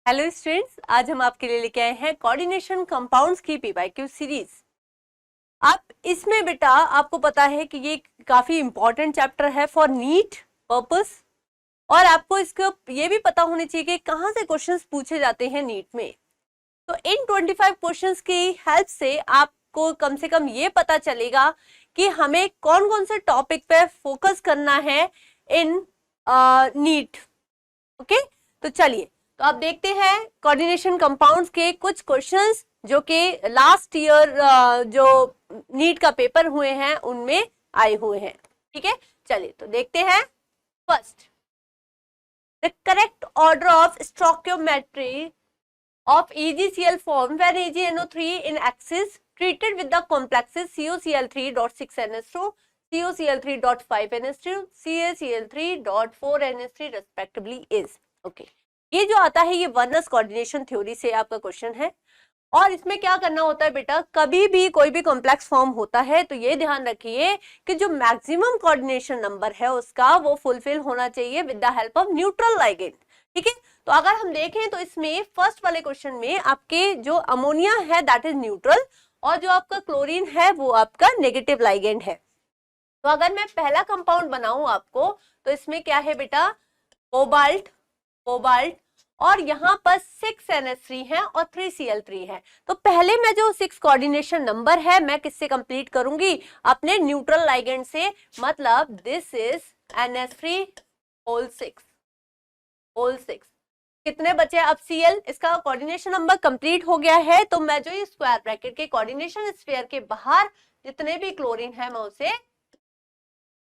Hello students, आज हम आपके लिए लेके आए हैं कोऑर्डिनेशन कंपाउंड्स की पीवाईक्यू सीरीज। आप इसमें बेटा आपको पता है कि ये काफी इंपॉर्टेंट चैप्टर है फॉर नीट पर्पस, और आपको इसको ये भी पता होनी चाहिए कि कहाँ से क्वेश्चंस पूछे जाते हैं नीट में। तो इन 25 क्वेश्चंस की हेल्प से आपको कम से कम ये पता चलेगा कि हमें कौन कौन से टॉपिक पे फोकस करना है इन नीट। ओके, तो चलिए, तो आप देखते हैं कोऑर्डिनेशन कंपाउंड्स के कुछ क्वेश्चंस जो कि लास्ट ईयर जो नीट का पेपर हुए हैं उनमें आए हुए हैं। ठीक है, चलिए तो देखते हैं। First, the correct order of stoichiometry of EgCl form when AgNO3 in excess treated with the complexes COCl3.6NH2, COCl3.5NH2, CaCl3.4NH3 respectively is okay। ये जो आता है ये वनस कोऑर्डिनेशन थ्योरी से आपका क्वेश्चन है, और इसमें क्या करना होता है बेटा, कभी भी कोई भी कॉम्प्लेक्स फॉर्म होता है तो ये ध्यान रखिए कि जो मैक्सिमम कोऑर्डिनेशन नंबर है उसका वो फुलफिल होना चाहिए with the help of neutral ligand. ठीक है, तो अगर हम देखें तो इसमें फर्स्ट वाले क्वेश्चन में आपके जो अमोनिया है दैट इज न्यूट्रल, और जो आपका क्लोरीन है वो आपका नेगेटिव लाइगेंड है। तो अगर मैं पहला कंपाउंड बनाऊं आपको, तो इसमें क्या है बेटा, कोबाल्ट, कोबाल्ट, और यहाँ पर 6NH3 है और 3Cl3 है। तो पहले मैं जो 6 कोऑर्डिनेशन नंबर है मैं किससे कंप्लीट करूंगी, अपने न्यूट्रल लाइगेंड से। मतलब दिस इज NH3 होल 6 कितने बचे अब Cl, इसका कोऑर्डिनेशन नंबर कंप्लीट हो गया है। तो मैं जो ये स्क्वायर ब्रैकेट के कोऑर्डिनेशन स्फीयर के बाहर जितने भी क्लोरीन है मैं उसे,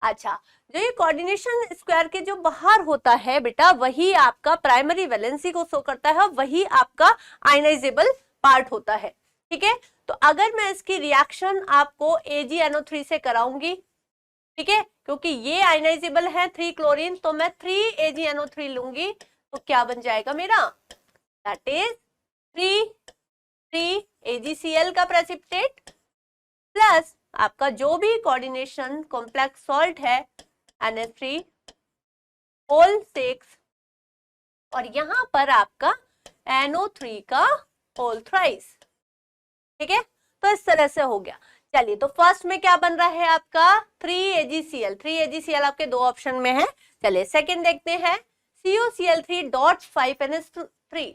अच्छा, जो ये कोऑर्डिनेशन स्क्वायर के जो बाहर होता है बेटा वही आपका प्राइमरी वैलेंसी को शो करता है, वही आपका आयनाइजेबल पार्ट होता है। ठीक है, तो अगर मैं इसकी रिएक्शन आपको AgNO3 से कराऊंगी, ठीक है, क्योंकि ये आयनाइजेबल है 3 क्लोरीन, तो मैं 3AgNO3 लूंगी, तो क्या बन जाएगा मेरा, दैट इज 3AgCl का प्रेसिपिटेट प्लस आपका जो भी कोऑर्डिनेशन कॉम्प्लेक्स सॉल्ट है NH3 होल 6, और यहां पर आपका NO3 का होल थ्राइस। ठीक है, तो इस तरह से हो गया। चलिए, तो फर्स्ट में क्या बन रहा है आपका 3AgCl आपके दो ऑप्शन में है। चलिए सेकंड देखते हैं, COCl3.5NH3,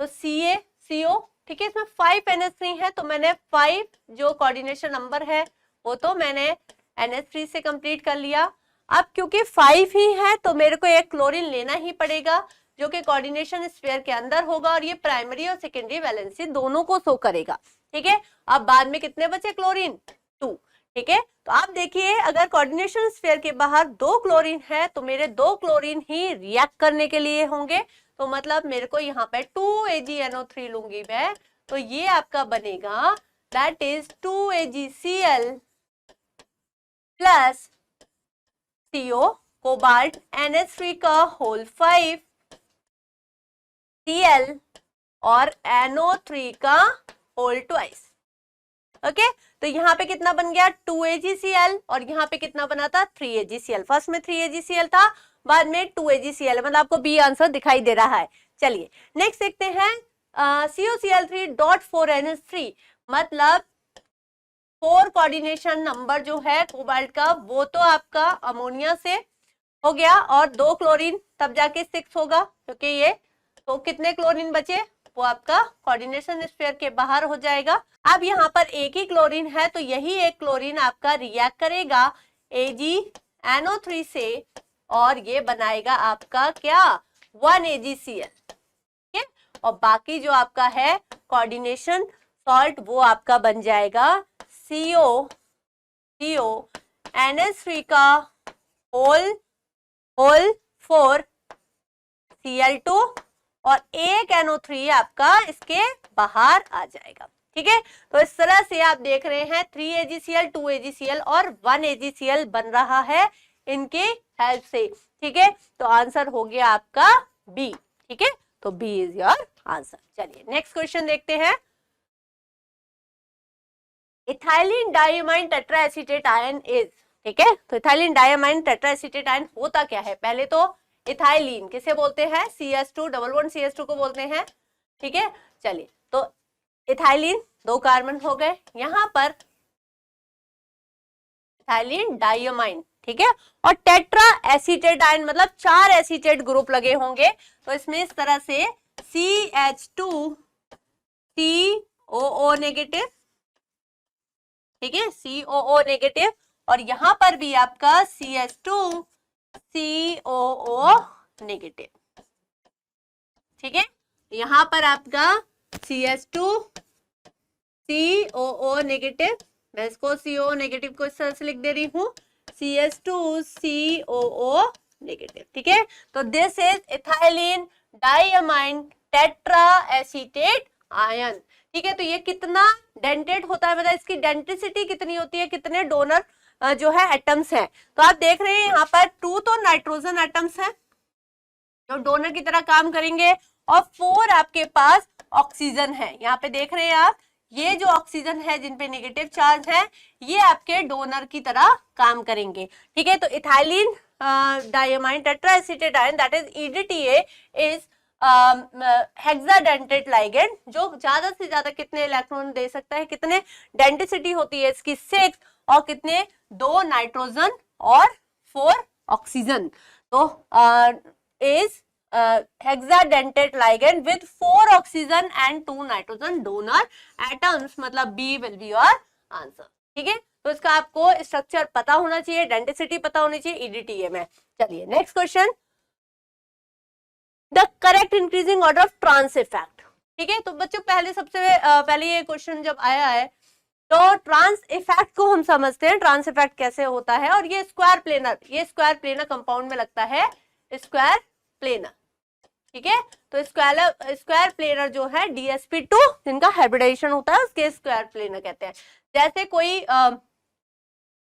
तो CO, ठीक है, इसमें 5NH3 है, तो मैंने 5 जो कोऑर्डिनेशन नंबर है वो तो मैंने NH3 से कंप्लीट कर लिया। अब क्योंकि 5 ही है तो मेरे को एक क्लोरीन लेना ही पड़ेगा जो कि कोऑर्डिनेशन स्फीयर के अंदर होगा, और ये प्राइमरी और सेकेंडरी वैलेंसी दोनों को शो करेगा। ठीक है, अब बाद में कितने बचे क्लोरीन, 2। ठीक है, तो आप देखिए अगर कोऑर्डिनेशन स्फीयर के बाहर 2 क्लोरीन है तो मेरे 2 क्लोरीन ही रिएक्ट करने के लिए होंगे, तो मतलब मेरे को यहाँ पे 2AgNO3 लूंगी मैं, तो ये आपका बनेगा that is 2AgCl plus CO cobalt NH3 का होल 5 Cl और NO3 का होल ट्वाइस। ओके, तो यहाँ पे कितना बन गया 2AgCl, और यहाँ पे कितना बना था 3AgCl। फर्स्ट में 3AgCl था, बाद में 2AgCl, मतलब आपको बी आंसर दिखाई दे रहा है। चलिए नेक्स्ट देखते हैं, COCl3.4NH3, मतलब 4 कोऑर्डिनेशन नंबर जो है कोबाल्ट का वो तो आपका अमोनिया से हो गया, और 2 क्लोरीन तब जाके 6 होगा, क्योंकि ये तो कितने क्लोरीन बचे, वो आपका कोऑर्डिनेशन स्फीयर के बाहर हो जाएगा। अब यहाँ पर एक ही क्लोरीन है तो यही एक क्लोरीन आपका रिएक्ट करेगा AgNO3 से, और ये बनाएगा आपका क्या 1AgCl। ठीक है, और बाकी जो आपका है कोऑर्डिनेशन सॉल्ट वो आपका बन जाएगा CO NH3 का होल 4 Cl2, और एक NO3 आपका इसके बाहर आ जाएगा। ठीक है, तो इस तरह से आप देख रहे हैं 3AgCl 2AgCl और 1AgCl बन रहा है इनके हेल्प से। ठीक है, तो आंसर हो गया आपका बी। ठीक है, तो बी इज योर आंसर। चलिए नेक्स्ट क्वेश्चन देखते हैं, ethylene diamine tetraacetate ion is, ठीक है, तो इथाइलिन डाइअमाइन टेट्राएसीटेट आयन होता क्या है, पहले तो इथाइलिन किसे बोलते हैं? CH2 डबल बॉन्ड CH2 को बोलते हैं। ठीक है, चलिए तो इथाइलिन 2 कार्बन हो गए, यहां पर इथाइलिन डाइअमाइन, ठीक है, और टेट्रा एसीटेट आयन मतलब 4 एसीटेट ग्रुप लगे होंगे, तो इसमें इस तरह से CH2 COO नेगेटिव, ठीक है, COO नेगेटिव, और यहां पर भी आपका CH2 COO नेगेटिव, ठीक है, यहां पर आपका CH2 COO नेगेटिव, मैं इसको CO नेगेटिव को इस तरह से लिख दे रही हूं, CH2 COO नेगेटिव, ठीक है, तो this is ethylene diamine tetra acetate ion, ठीक है, तो ये कितना डेंटेड होता है, मतलब इसकी डेंटिसिटी कितनी होती है, कितने डोनर जो है एटम्स हैं, तो आप देख रहे हैं यहाँ पर 2 तो नाइट्रोजन एटम्स हैं जो डोनर की तरह काम करेंगे, और 4 आपके पास ऑक्सीजन है, यहाँ पे देख रहे हैं आप, ये जो ऑक्सीजन है जिनपे नेगेटिव चार्ज है, ये आपके डोनर की तरह काम करेंगे, ठीक है, तो ethylene diamine tetraacetate ion that is EDTA is hexadentate ligand, जो ज्यादा से ज्यादा कितने इलेक्ट्रॉन दे सकता है, कितने डेंसिटी होती है इसकी 6, और कितने 2 नाइट्रोजन और 4 ऑक्सीजन, तो is hexadentate ligand with 4 oxygen and 2 nitrogen donor atoms, मतलब B will be your answer, ठीक है, तो इसका आपको स्ट्रक्चर पता होना चाहिए, डेंसिटी पता होनी चाहिए EDTA में। चलिए next question, the correct increasing order of trans effect, ठीक है, तो बच्चों पहले सबसे पहले ये क्वेश्चन जब आया है तो ट्रांस इफेक्ट को हम समझते हैं, ट्रांस इफेक्ट कैसे होता है, और ये स्क्वायर प्लेनर कंपाउंड में लगता है, स्क्वायर प्लेनर, ठीक है, तो स्क्वायर प्लेनर जो है DsP2 जिनका हाइब्रिडाइजेशन होता है उसके स्क्वायर प्लेनर कहते हैं। जैसे कोई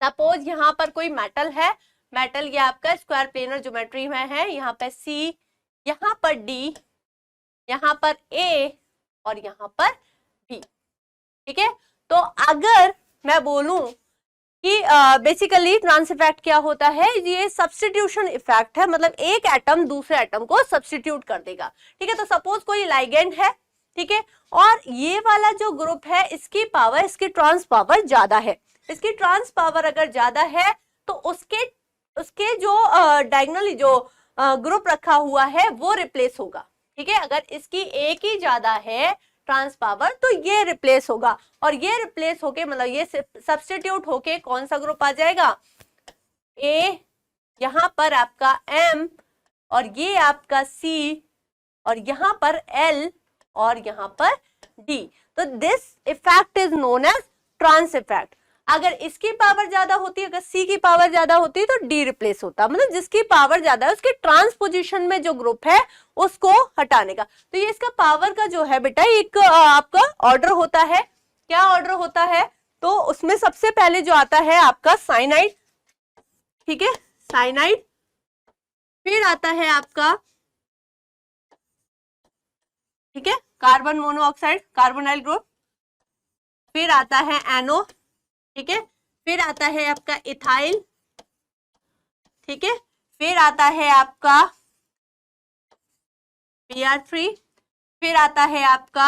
सपोज यहाँ पर कोई मेटल है, मेटल ये आपका स्क्वायर प्लेनर ज्योमेट्री में है, यहाँ पर C, यहाँ पर D, यहाँ पर A और यहाँ पर B, ठीक है, तो अगर मैं बोलूं कि बेसिकली ट्रांस इफेक्ट क्या होता है, ये सब्स्टिट्यूशन इफेक्ट है, मतलब एक एटम दूसरे एटम को सब्स्टिट्यूट कर देगा, ठीक है, तो सपोज कोई लाइगेंड है, ठीक है, और ये वाला जो ग्रुप है इसकी पावर, इसकी ट्रांस पावर ज्यादा है, इसकी ट्रांस पावर अगर ज्यादा है तो उसके जो डायगोनली जो ग्रुप रखा हुआ है वो रिप्लेस होगा, ठीक है, अगर इसकी एक ही ज्यादा है ट्रांस पावर तो ये रिप्लेस होगा, और ये रिप्लेस होके मतलब ये सब्स्टिट्यूट होके कौन सा ग्रुप आ जाएगा, A, यहाँ पर आपका M, और ये आपका C, और यहाँ पर L, और यहाँ पर D, तो this effect is known as trans effect. अगर इसकी पावर ज्यादा होती है, अगर C की पावर ज्यादा होती है तो D रिप्लेस होता, मतलब जिसकी पावर ज्यादा है उसके ट्रांसपोजिशन में जो ग्रुप है उसको हटाने का, तो ये इसका पावर का जो है बेटा एक आपका ऑर्डर होता है, क्या ऑर्डर होता है, तो उसमें सबसे पहले जो आता है आपका साइनाइड, ठीक है, साइनाइड, फिर आता है आपका, ठीक है, कार्बन मोनोऑक्साइड कार्बोनाइल ग्रुप, फिर आता है एनो, ठीक है, फिर आता है आपका इथाइल, ठीक है, फिर आता है आपका Br3, फिर आता है आपका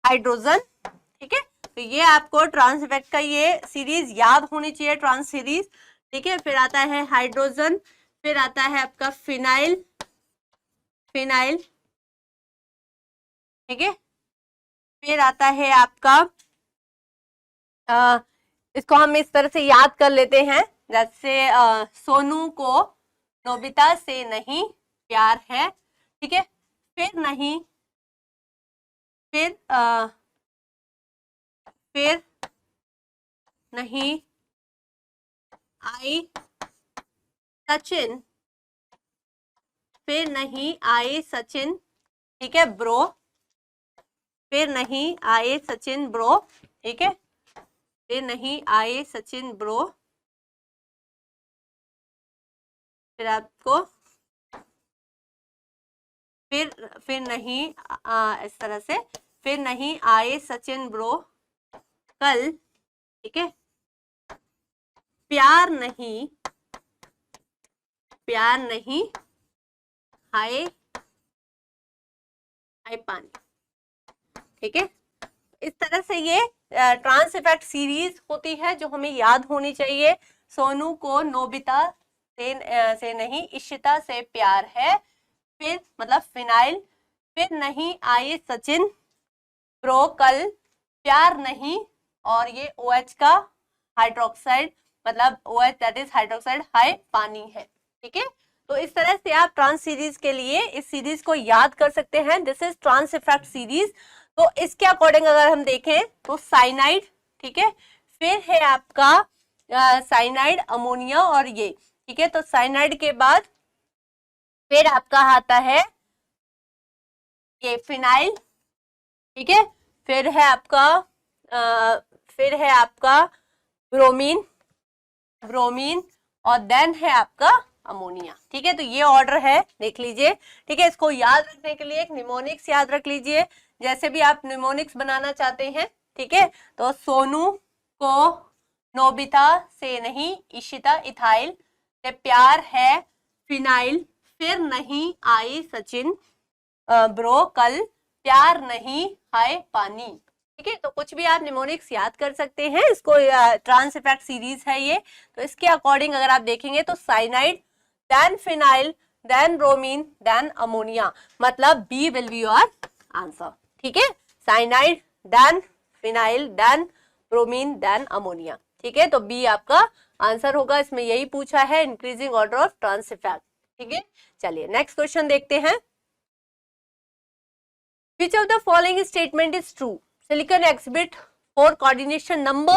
हाइड्रोजन, ठीक है, तो ये आपको ट्रांस इफेक्ट का ये सीरीज याद होनी चाहिए, ट्रांस सीरीज, ठीक है, फिर आता है हाइड्रोजन, फिर आता है आपका फिनाइल, ठीक है, फिर आता है आपका इसको हम इस तरह से याद कर लेते हैं, जैसे सोनू को नोबिता से नहीं प्यार है, ठीक है, फिर नहीं, फिर नहीं आई सचिन, फिर नहीं आए सचिन, ठीक है, ब्रो, फिर नहीं आए सचिन ब्रो, ठीक है, फिर नहीं आए सचिन ब्रो, फिर आपको फिर नहीं इस तरह से, फिर नहीं आए सचिन ब्रो कल, ठीक है, प्यार नहीं प्यार नहीं, हाय पानी। ठीक है, इस तरह से ये ट्रांस इफेक्ट सीरीज होती है जो हमें याद होनी चाहिए। सोनू को नोबिता से नहीं, इशिता से प्यार है, फिर मतलब फिनाइल, फिर नहीं आए सचिन, प्रो कल, प्यार नहीं, और ये OH का हाइड्रोक्साइड, मतलब OH that is hydroxide, high पानी है। ठीक है, तो इस तरह से आप ट्रांस सीरीज के लिए इस सीरीज को याद कर सकते हैं। This is trans effect series. तो इसके अकॉर्डिंग अगर हम देखें तो साइनाइड, ठीक है, फिर है आपका साइनाइड, अमोनिया और ये। ठीक है, तो साइनाइड के बाद फिर आपका आता है ये फिनाइल। ठीक है, फिर है आपका ब्रोमीन, और देन है आपका अमोनिया। ठीक है, तो ये ऑर्डर है, देख लीजिए। ठीक है, इसको याद रखने के लिए एक निमोनिक्स याद रख लीजिए, जैसे भी आप निमोनिक्स बनाना चाहते हैं। ठीक है, तो सोनू को नोबिता से नहीं, इशिता इथाइल से प्यार है, फिनाइल, फिर नहीं आए सचिन, ब्रो कल, प्यार नहीं, हाय पानी। ठीक है, तो कुछ भी आप निमोनिक्स याद कर सकते हैं। इसको ट्रांस इफेक्ट सीरीज है ये, तो इसके अकॉर्डिंग अगर आप देखेंगे तो cyanide, then phenyl, then bromine, then ammonia, मतलब B will be your answer. ठीक है, cyanide, then phenyl, then bromine, then ammonia. ठीक है, तो बी आपका आंसर होगा। इसमें यही पूछा है, increasing order of trans effect. ठीक है, चलिए नेक्स्ट क्वेश्चन देखते हैं। Which of the following statement is true? Silicon exhibit 4 coordination number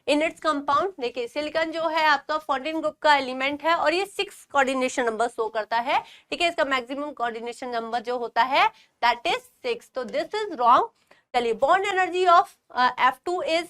in its compound। देखिए, सिलिकॉन जो है आपका 14 ग्रुप का एलिमेंट है और ये 6 कोऑर्डिनेशन नंबर शो करता है। ठीक है, इसका मैक्सिमम कोऑर्डिनेशन नंबर जो होता है दैट इज 6, तो दिस इज रॉन्ग। चलिए, bond energy of F2 is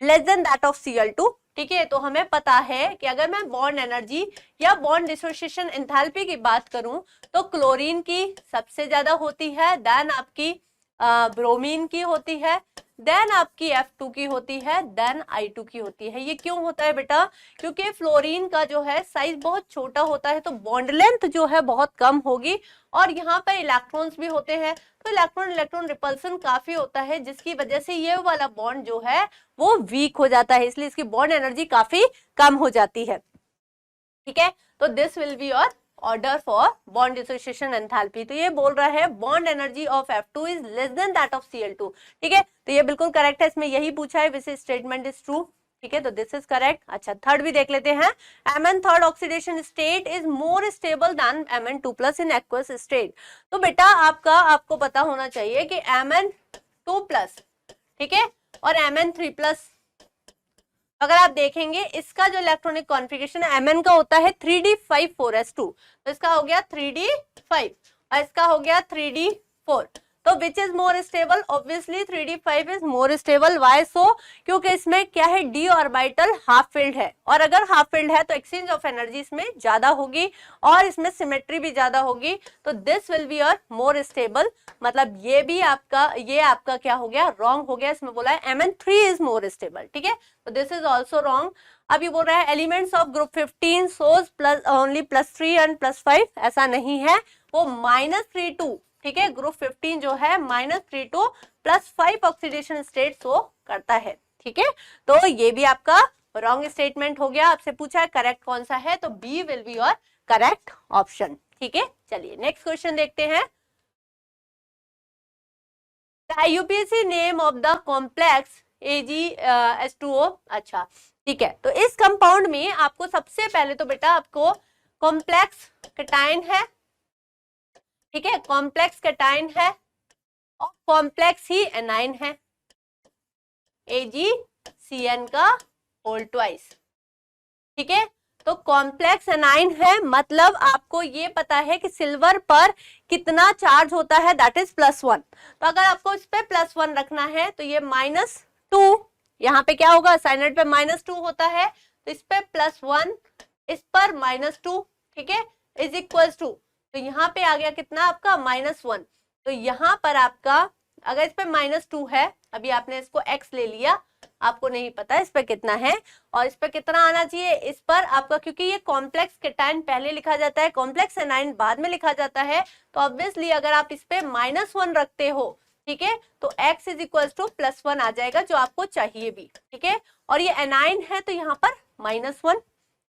less than that of Cl2। ठीक है, तो हमें पता है कि अगर मैं बॉन्ड एनर्जी या बॉन्ड डिसोसिएशन एंथैल्पी की बात करूं तो क्लोरीन की सबसे ज्यादा होती है, देन आपकी ब्रोमीन की होती है, देन आपकी F2 की होती है, देन I2 की होती है। ये क्यों होता है बेटा? क्योंकि फ्लोरीन का जो है साइज बहुत छोटा होता है, तो बॉन्ड लेंथ जो है बहुत कम होगी, और यहाँ पर इलेक्ट्रॉन्स भी होते हैं, तो इलेक्ट्रॉन रिपल्सन काफी होता है, जिसकी वजह से ये वाला बॉन्ड जो है वो वीक हो जाता है, इसलिए इसकी बॉन्ड एनर्जी काफी कम हो जाती है। ठीक है, तो this will be your order for bond dissociation enthalpy. तो ये बोल रहा है bond energy of F2 is less than that of Cl2। ठीक है, तो ये बिल्कुल करेक्ट है, इसमें यही पूछा है, विच स्टेटमेंट इज ट्रू। ठीक है, तो दिस इज करेक्ट। अच्छा, थर्ड भी देख लेते हैं। Mn third oxidation state is more stable then Mn2+ in aqueous state. तो बेटा आपको पता होना चाहिए कि Mn2+, ठीक है, और Mn3+, अगर आप देखेंगे इसका जो इलेक्ट्रॉनिक कॉन्फ़िगरेशन है Mn का होता है 3d5 4s2, तो इसका हो गया 3d5 और इसका हो गया 3d4। तो which is more stable? Obviously 3d5 is more stable. Why so? क्योंकि इसमें क्या है, d ऑर्बिटल हाफ फिल्ड है, और अगर हाफ फिल्ड है तो एक्सचेंज ऑफ एनर्जी इसमें ज्यादा होगी और इसमें सिमेट्री भी ज्यादा होगी, तो this will be your more stable. मतलब ये आपका क्या हो गया, रॉन्ग हो गया। इसमें बोला है Mn3 इज मोर स्टेबल। ठीक है, तो दिस इज ऑल्सो रॉन्ग। अब ये बोल रहा है elements of group 15 shows plus only +3 and +5, ऐसा नहीं है, वो -3 to, ठीक है, ग्रुप 15 जो है -3 to +5 ऑक्सीडेशन स्टेट शो करता है। ठीक है, तो ये भी आपका रॉन्ग स्टेटमेंट हो गया। आपसे पूछा है करेक्ट कौन सा है, तो B will be your correct option. ठीक है, चलिए नेक्स्ट क्वेश्चन देखते हैं। IUPAC name of the complex AgH2O। अच्छा, ठीक है, तो इस कंपाउंड में आपको सबसे पहले तो बेटा आपको कॉम्प्लेक्स कैटायन है, ठीक है, कॉम्प्लेक्स कैटायन है और कॉम्प्लेक्स ही एनाइन है, AgCN का होल ट्वाइस। ठीक है, तो कॉम्प्लेक्स एनाइन है, मतलब आपको ये पता है कि सिल्वर पर कितना चार्ज होता है, दैट इज +1। तो अगर आपको इस पे +1 रखना है तो ये -2, यहाँ पे क्या होगा, साइनाइड पे -2 होता है, तो इस पे +1, इस पर -2, ठीक है, इज इक्वल्स टू, तो यहाँ पे आ गया कितना आपका -1। तो यहाँ पर आपका अगर इस पे -2 है, अभी आपने इसको x ले लिया, आपको नहीं पता इस पे कितना है और इस पे कितना आना चाहिए इस पर आपका, क्योंकि ये कॉम्प्लेक्स केटायन पहले लिखा जाता है, कॉम्प्लेक्स एनायन बाद में लिखा जाता है, तो ऑब्वियसली अगर आप इस पे -1 रखते हो, ठीक है, तो x इज इक्वल टू +1 आ जाएगा जो आपको चाहिए भी, ठीक है। और ये एनायन है तो यहाँ पर -1,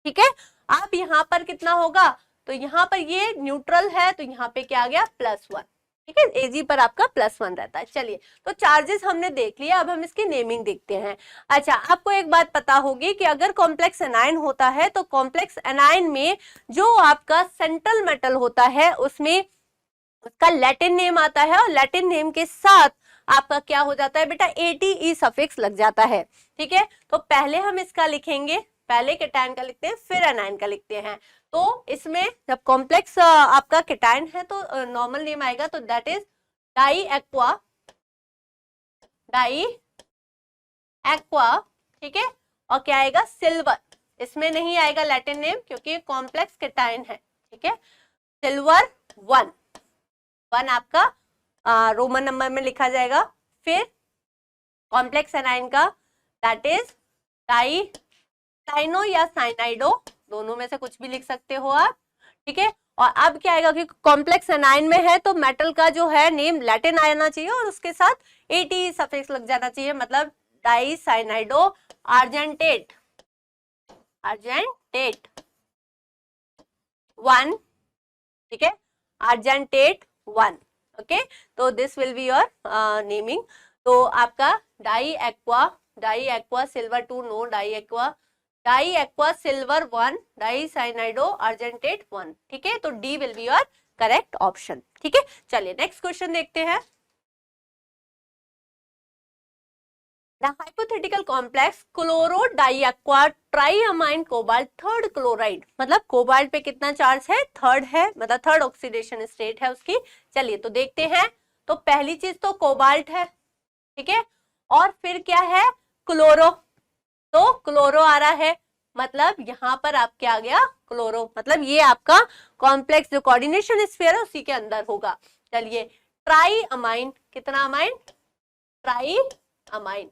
ठीक है। अब यहाँ पर कितना होगा, तो यहाँ पर ये न्यूट्रल है तो यहाँ पे क्या आ गया +1, ठीक है। एजी पर आपका +1 रहता है। चलिए, तो चार्जेस हमने देख लिया, अब हम इसकी नेमिंग देखते हैं। अच्छा, आपको एक बात पता होगी कि अगर कॉम्प्लेक्स एनायन होता है तो कॉम्प्लेक्स एनायन में जो आपका सेंट्रल मेटल होता है उसमें उसका लैटिन नेम आता है और लैटिन नेम के साथ आपका क्या हो जाता है बेटा, ATE सफिक्स लग जाता है, ठीक है। तो पहले हम इसका लिखेंगे, पहले केटायन का लिखते हैं फिर एनायन का लिखते हैं। तो इसमें जब कॉम्प्लेक्स आपका केटायन है तो नॉर्मल नेम आएगा, तो दैट इज डाई एक्वा, ठीक है। और क्या आएगा, सिल्वर, इसमें नहीं आएगा लैटिन नेम क्योंकि कॉम्प्लेक्स केटायन है, ठीक है। सिल्वर 1 आपका रोमन नंबर में लिखा जाएगा। फिर कॉम्प्लेक्स एनायन का दैट इज साइनो या साइनाइडो, दोनों में से कुछ भी लिख सकते हो आप, ठीक है। और अब क्या आएगा कि कॉम्प्लेक्स एनायन में है तो मेटल का जो है नेम लैटिन आना चाहिए और उसके साथ ATE सफिक्स लग जाना चाहिए, मतलब डाई साइनाइडो आर्जेंटेट 1, ठीक है, आर्जेंटेट 1, ओके। तो this will be your naming. तो आपका di aqua silver 2, no di aqua silver 1, di cyanido argentate 1, ठीक है। तो D will be your correct option, ठीक है। चलिए नेक्स्ट क्वेश्चन देखते हैं। The hypothetical complex chloro-diaqua triamine cobalt third chloride, मतलब कोबाल्ट पे कितना चार्ज है, थर्ड है, मतलब थर्ड ऑक्सीडेशन स्टेट है उसकी। चलिए तो देखते हैं। तो पहली चीज तो कोबाल्ट है, ठीक है, और फिर क्या है, क्लोरो, तो क्लोरो आ रहा है, मतलब यहाँ पर आप क्या आ गया, क्लोरो, मतलब ये आपका कॉम्प्लेक्स जो कोऑर्डिनेशन स्फीयर है उसी के अंदर होगा। चलिए, ट्राई अमाइन, कितना अमाइन, ट्राई अमाइन,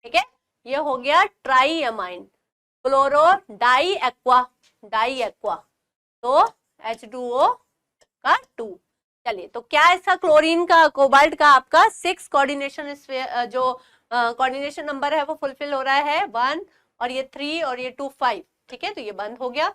ठीक है, ये हो गया tri amine. Chloro di aqua, तो H2O का 2। चलिए, तो क्या इसका क्लोरीन का कोबाल्ट का आपका 6 कोऑर्डिनेशन जो कोऑर्डिनेशन नंबर है वो फुलफिल हो रहा है, 1 और ये 3 और ये 2 5, ठीक है, तो ये बंद हो गया।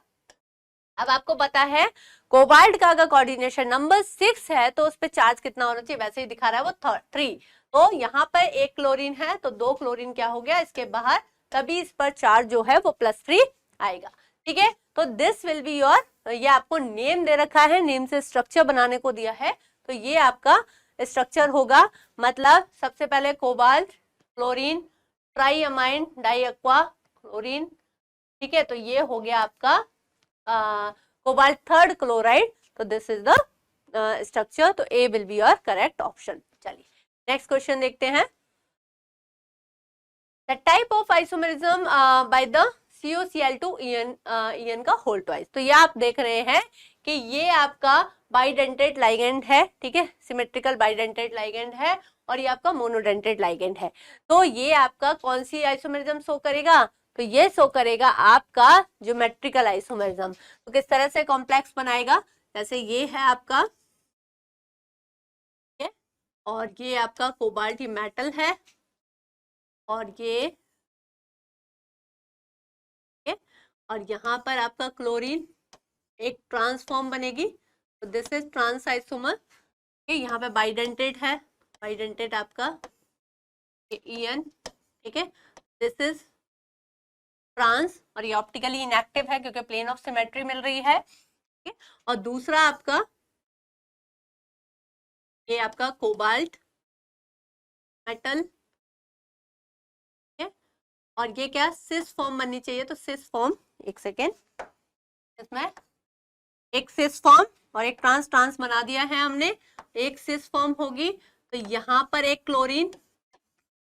अब आपको पता है कोबाल्ट का अगर कोऑर्डिनेशन नंबर 6 है तो उस पर चार्ज कितना होना चाहिए, वैसे ही दिखा रहा है वो 3, तो यहाँ पर एक क्लोरीन है तो 2 क्लोरीन क्या हो गया इसके बाहर, तभी इस पर चार्ज जो है वो +3 आएगा, ठीक है। तो दिस विल बी योर, ये आपको नेम दे रखा है, नेम से स्ट्रक्चर बनाने को दिया है, तो ये आपका स्ट्रक्चर होगा, मतलब सबसे पहले cobalt, chlorine, triamine, diaqua, chlorine, ठीक है, तो ये हो गया आपका कोबाल्ट थर्ड क्लोराइड, तो दिस इज द स्ट्रक्चर, तो A will be your correct option. चलिए नेक्स्ट क्वेश्चन देखते हैं। The type of isomerism by the COCl2 EN का होल ट्वाइस, तो ये आप देख रहे हैं कि ये आपका बाइडेंटेट लाइगेंड है, ठीक है, सिमेट्रिकल बाइडेंटेट लाइगेंड है, और ये आपका मोनोडेंटेट लाइगेंड है। तो ये आपका कौन सी आइसोमेरिज्म शो करेगा, तो ये शो करेगा आपका ज्योमेट्रिकल आइसोमेरिज्म। तो किस तरह से कॉम्प्लेक्स बनाएगा, जैसे ये है आपका, और ये आपका कोबाल्ट ही मेटल है, और ये और यहाँ पर आपका क्लोरीन, एक ट्रांसफॉर्म बनेगी, तो दिस इज ट्रांस आइसोमर, यहाँ पे बाइडेंटेट है, बाइडेंटेट आपका EN, ठीक है, दिस इज ट्रांस, और ये ऑप्टिकली इनएक्टिव है क्योंकि प्लेन ऑफ सिमेट्री मिल रही है, ठीक है। और दूसरा आपका ये आपका कोबाल्ट मेटल, ठीक है, और ये क्या सिस फॉर्म बननी चाहिए, तो सिस फॉर्म, एक सेकेंड, इसमें एक सिस फॉर्म और एक ट्रांस ट्रांस बना दिया है हमने, एक सिस फॉर्म होगी, तो यहाँ पर एक क्लोरीन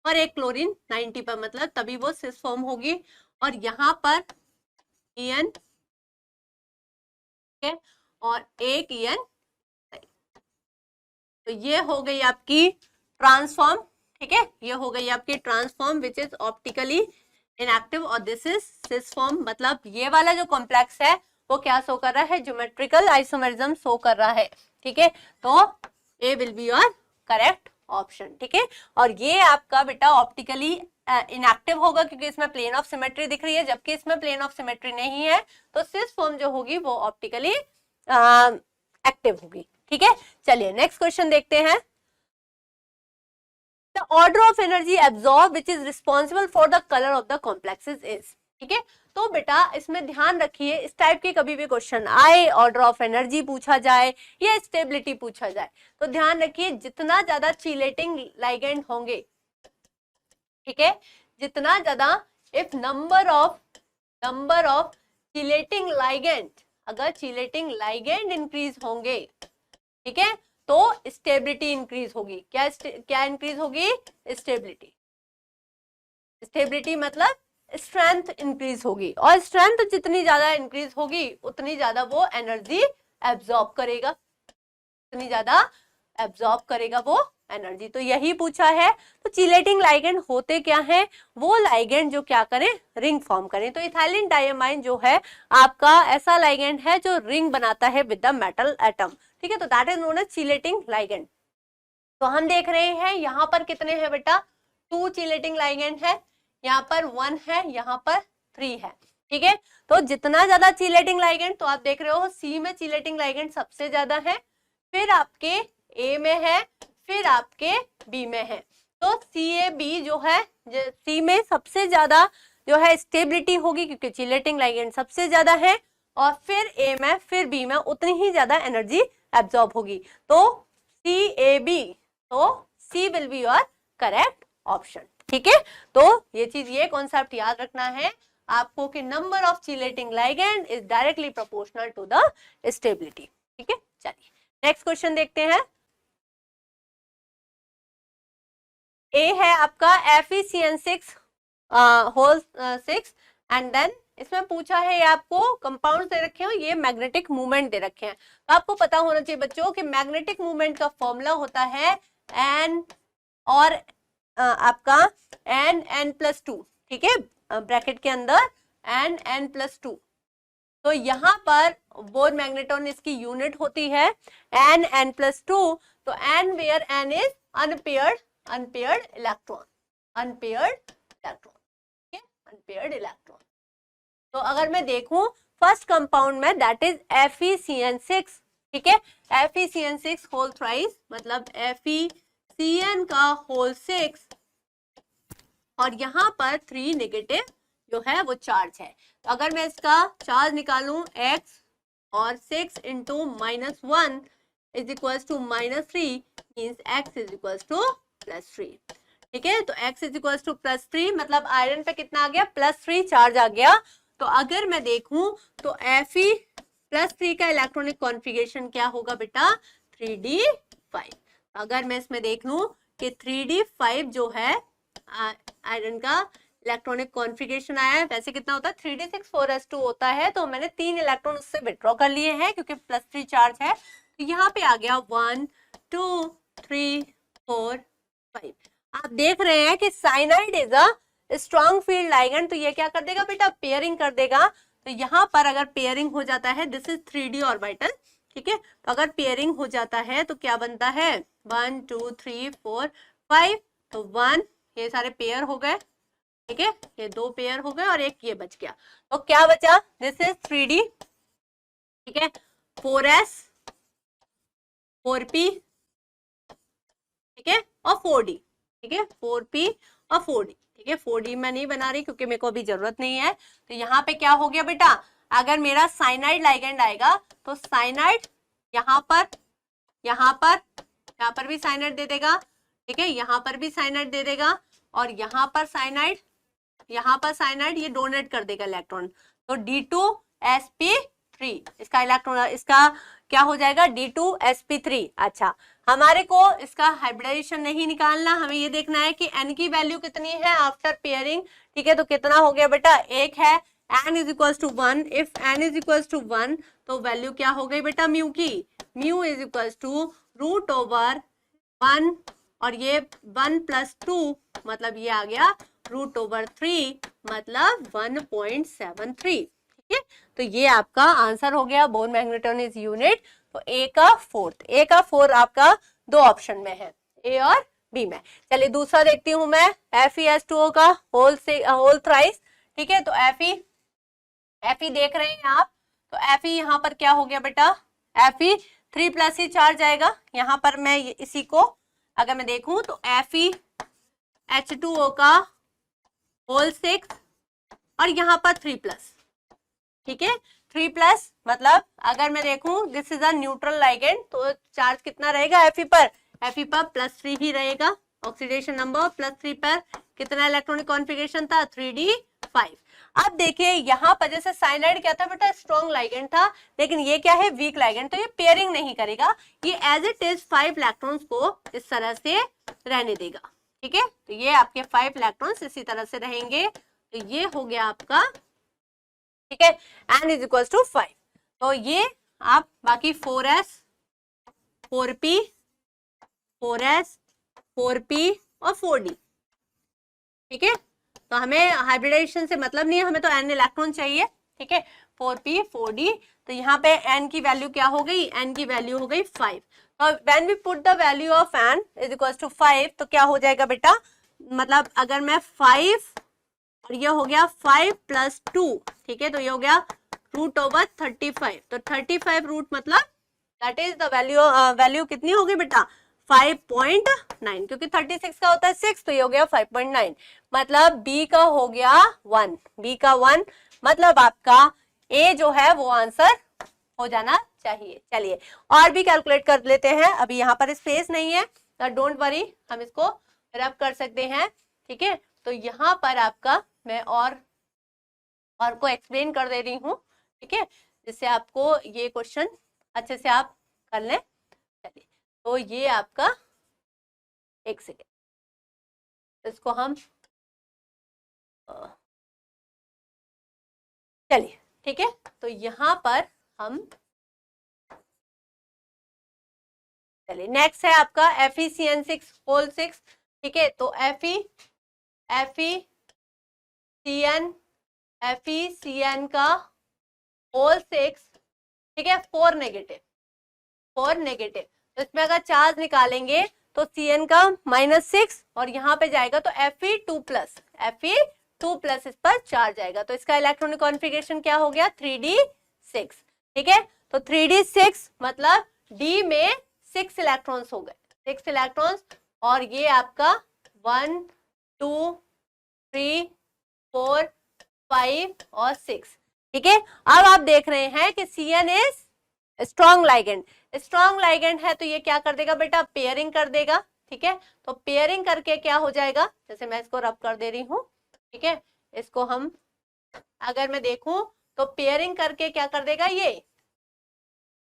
और एक क्लोरीन 90 पर, मतलब तभी वो सिस फॉर्म होगी, और यहाँ पर EN, ठीक है, और एक EN, तो ये हो गई आपकी ट्रांसफॉर्म, ठीक है, ये हो गई आपकी transform which is optically inactive, और दिस इज सिस फॉर्म, मतलब ये वाला जो कॉम्प्लेक्स है वो क्या शो कर रहा है, ज्योमेट्रिकल आइसोमेरिज्म शो कर रहा है। ठीक है, तो A will be your correct option. ठीक है, और ये आपका बेटा ऑप्टिकली इनएक्टिव होगा क्योंकि इसमें प्लेन ऑफ सिमेट्री दिख रही है, जबकि इसमें प्लेन ऑफ सिमेट्री नहीं है, तो सिस फॉर्म जो होगी वो ऑप्टिकली एक्टिव होगी। ठीक है, चलिए नेक्स्ट क्वेश्चन देखते हैं। The order of energy absorbed which is responsible for the color of the complexes is। ठीक है, तो बेटा इसमें ध्यान रखिए, इस टाइप के कभी भी क्वेश्चन आए, ऑर्डर ऑफ एनर्जी पूछा जाए या स्टेबिलिटी पूछा जाए, तो ध्यान रखिए जितना ज्यादा चिलेटिंग लाइगेंड होंगे, ठीक है, जितना ज्यादा, if number of chelating ligand, अगर चिलेटिंग लाइगेंड इंक्रीज होंगे, ठीक है, तो स्टेबिलिटी इंक्रीज होगी। क्या इंक्रीज होगी, स्टेबिलिटी। स्टेबिलिटी मतलब स्ट्रेंथ इंक्रीज होगी, और स्ट्रेंथ जितनी ज्यादा इंक्रीज होगी उतनी ज्यादा वो एनर्जी एब्जॉर्ब करेगा, उतनी ज्यादा एब्जॉर्ब करेगा वो एनर्जी। तो यही पूछा है। तो चिलेटिंग लाइगेंड होते क्या है, वो लाइगेंड जो क्या करें, रिंग फॉर्म करें। तो इथाइलिन डायमाइन जो है आपका ऐसा लाइगेंड है जो रिंग बनाता है विद द मेटल एटम। ठीक है, तो that is known as chelating ligand. तो हम देख रहे हैं यहाँ पर कितने हैं बेटा, 2 चिलेटिंग लाइगेंड है, यहाँ पर 1 है, यहाँ पर 3 है। ठीक है, तो जितना ज्यादा चिलेटिंग लाइगेंड, तो आप देख रहे हो सी में चिलेटिंग लाइगेंड सबसे ज्यादा है, फिर आपके ए में है, फिर आपके बी में है। तो सी ए बी जो है, सी में सबसे ज्यादा जो है स्टेबिलिटी होगी क्योंकि चिलेटिंग लाइगेंड सबसे ज्यादा है, और फिर ए में फिर बी में उतनी ही ज्यादा एनर्जी एब्जॉर्ब होगी। तो सी ए बी, तो C will be your correct option. ठीक है, तो ये चीज, ये कॉन्सेप्ट याद रखना है आपको कि number of chelating ligand is directly proportional to the stability. ठीक है, चलिए नेक्स्ट क्वेश्चन देखते हैं। ए है आपका FeCN6 होल 6, एंड देन इसमें पूछा है आपको कंपाउंड दे रखे हैं, ये मैग्नेटिक मूवमेंट दे रखे हैं। तो आपको पता होना चाहिए बच्चों कि मैग्नेटिक मूवमेंट का फॉर्मूला होता है N और आपका N+2। ठीक है, ब्रैकेट के अंदर N+2। तो यहाँ पर बोर मैग्नेटॉन इसकी यूनिट होती है N+2। तो N where N is unpaired electron, unpaired electron. तो अगर मैं देखूं फर्स्ट कंपाउंड में, दैट इज FeCN6। ठीक है, FeCN6 होल थ्राइस, मतलब FeCN का होल 6, और यहाँ पर 3 नेगेटिव जो है वो चार्ज है। तो अगर मैं इसका चार्ज निकालूं x, और 6 into -1 is equals to -3, means x is equals to +3। ठीक है, तो x इज इक्वल्स टू +3, मतलब आयरन पे कितना आ गया, +3 चार्ज आ गया। तो अगर मैं देखूं तो Fe+3 का इलेक्ट्रॉनिक कॉन्फ़िगरेशन क्या होगा बेटा, 3d5। अगर मैं इसमें देख लूं कि 3d5 जो है आयरन का इलेक्ट्रॉनिक कॉन्फ़िगरेशन आया है, वैसे कितना होता है 3d6 4s2 होता है, तो मैंने 3 इलेक्ट्रॉन उससे विड्रॉ कर लिए हैं क्योंकि +3 चार्ज है। तो यहाँ पे आ गया 1 2 3 4 5। आप देख रहे हैं कि cyanide is a strong field ligand, तो ये क्या कर देगा बेटा, पेयरिंग कर देगा। तो यहाँ पर अगर पेयरिंग हो जाता है, दिस इज 3d ऑर्बिटल। ठीक है, तो अगर पेयरिंग हो जाता है तो क्या बनता है, 1 2 3 4 5। तो 1, ये सारे पेयर हो गए। ठीक है, ये 2 पेयर हो गए और एक ये बच गया। तो क्या बचा, दिस इज 3d। ठीक है, 4s 4p, ठीक है, और 4d। ठीक है, 4p और 4d। ठीक है, 4d मैं नहीं बना रही क्योंकि मेरे को अभी जरूरत नहीं है। तो यहाँ पे क्या हो गया बेटा, अगर मेरा साइनाइड लाइगेंड आएगा तो साइनाइड यहाँ पर भी साइनाइड दे देगा। ठीक है, यहाँ पर भी साइनाइड दे देगा, और यहाँ पर साइनाइड, ये डोनेट कर देगा इलेक्ट्रॉन। तो D2sp3 इसका इलेक्ट्रॉन, इसका क्या हो जाएगा, D2sp3। अच्छा, हमारे को इसका हाइब्रिडाइजेशन नहीं निकालना, हमें ये देखना है कि n की वैल्यू कितनी है आफ्टर पेयरिंग। ठीक है, तो कितना हो गया बेटा, 1 है, n is equals to 1। If n is equals to 1 तो वैल्यू क्या हो गई बेटा म्यू की, म्यू इज इक्वल्स टू √1, और ये 1 + 2 मतलब ये आ गया √3 मतलब 1.73। ठीक है, तो ये आपका आंसर हो गया। Bore magneton is unit. तो ए का फोर्थ आपका दो ऑप्शन में है, ए और बी में। चलिए दूसरा देखती हूं मैं, FeS2O का होल थ्राइस। ठीक है, तो Fe देख रहे हैं आप, तो Fe यहाँ पर क्या हो गया बेटा, Fe 3+ ही चार्ज आएगा। यहाँ पर मैं इसी को अगर मैं देखूं तो FeH2O का होल 6 और यहाँ पर 3+। ठीक है, 3+ मतलब अगर मैं देखूं this is a neutral ligand, तो चार्ज कितना रहेगा Fe पर, Fe पर +3 ही रहेगा। ऑक्सीडेशन नंबर +3 पर कितना इलेक्ट्रॉनिक कॉन्फ़िगरेशन था, 3d5। अब देखिए यहाँ पर जैसे साइनाइड क्या था बेटा, स्ट्रॉन्ग लाइगेंड था, लेकिन ये क्या है, वीक लाइगेंड, तो ये पेयरिंग नहीं करेगा, ये एज इट इज 5 इलेक्ट्रॉन्स को इस तरह से रहने देगा। ठीक है, तो ये आपके 5 इलेक्ट्रॉन्स इसी तरह से रहेंगे। तो ये हो गया आपका, ठीक है, n इज इक्वल टू 5। तो ये आप बाकी 4s 4p 4s 4p और 4d। ठीक है, तो हमें हाइब्रिडाइजेशन से मतलब नहीं है, हमें तो n इलेक्ट्रॉन चाहिए। ठीक है, 4p 4d। तो यहाँ पे n की वैल्यू क्या हो गई, n की वैल्यू हो गई 5। तो when we put the value of n is equal to 5, तो क्या हो जाएगा बेटा, मतलब अगर मैं 5 और ये हो गया 5 + 2, ठीक है, तो ये हो गया √35। तो 35 रूट मतलब दैट इज द वैल्यू कितनी होगी बेटा, 5.9, क्योंकि 36 का होता है 6, तो ये हो गया 5.9, मतलब B का हो गया 1, B का 1, मतलब आपका A जो है वो आंसर हो जाना चाहिए। चलिए और भी कैलकुलेट कर लेते हैं, अभी यहाँ पर स्पेस नहीं है, तो डोंट वरी, हम इसको रब कर सकते हैं। ठीक है, तो यहाँ पर आपका मैं और को एक्सप्लेन कर दे रही हूँ। ठीक है, जिससे आपको ये क्वेश्चन अच्छे से आप कर लें। चलिए, तो ये आपका, एक सेकेंड, इसको हम चलिए, ठीक है, तो यहाँ पर हम चलिए नेक्स्ट है आपका FeCN6 होल 6। ठीक है, तो FeCN का होल 6, ठीक है, 4 नेगेटिव, तो इसमें अगर चार्ज निकालेंगे तो Cn का -6 और यहाँ पे जाएगा तो Fe2+ इस पर चार्ज आएगा, तो इसका इलेक्ट्रॉनिक कॉन्फ़िगरेशन क्या हो गया, 3d6। ठीक है, तो 3d6 मतलब D में 6 इलेक्ट्रॉन्स हो गए, 6 इलेक्ट्रॉन्स, और ये आपका 1 2 3 4 5 और 6। ठीक है, अब आप देख रहे हैं कि Cn इज स्ट्रॉन्ग लाइगेंड है, तो ये क्या कर देगा बेटा, पेयरिंग कर देगा। ठीक है, तो पेयरिंग करके क्या हो जाएगा, जैसे मैं इसको रब कर दे रही हूँ। ठीक है, इसको हम अगर मैं देखूं तो पेयरिंग करके क्या कर देगा, ये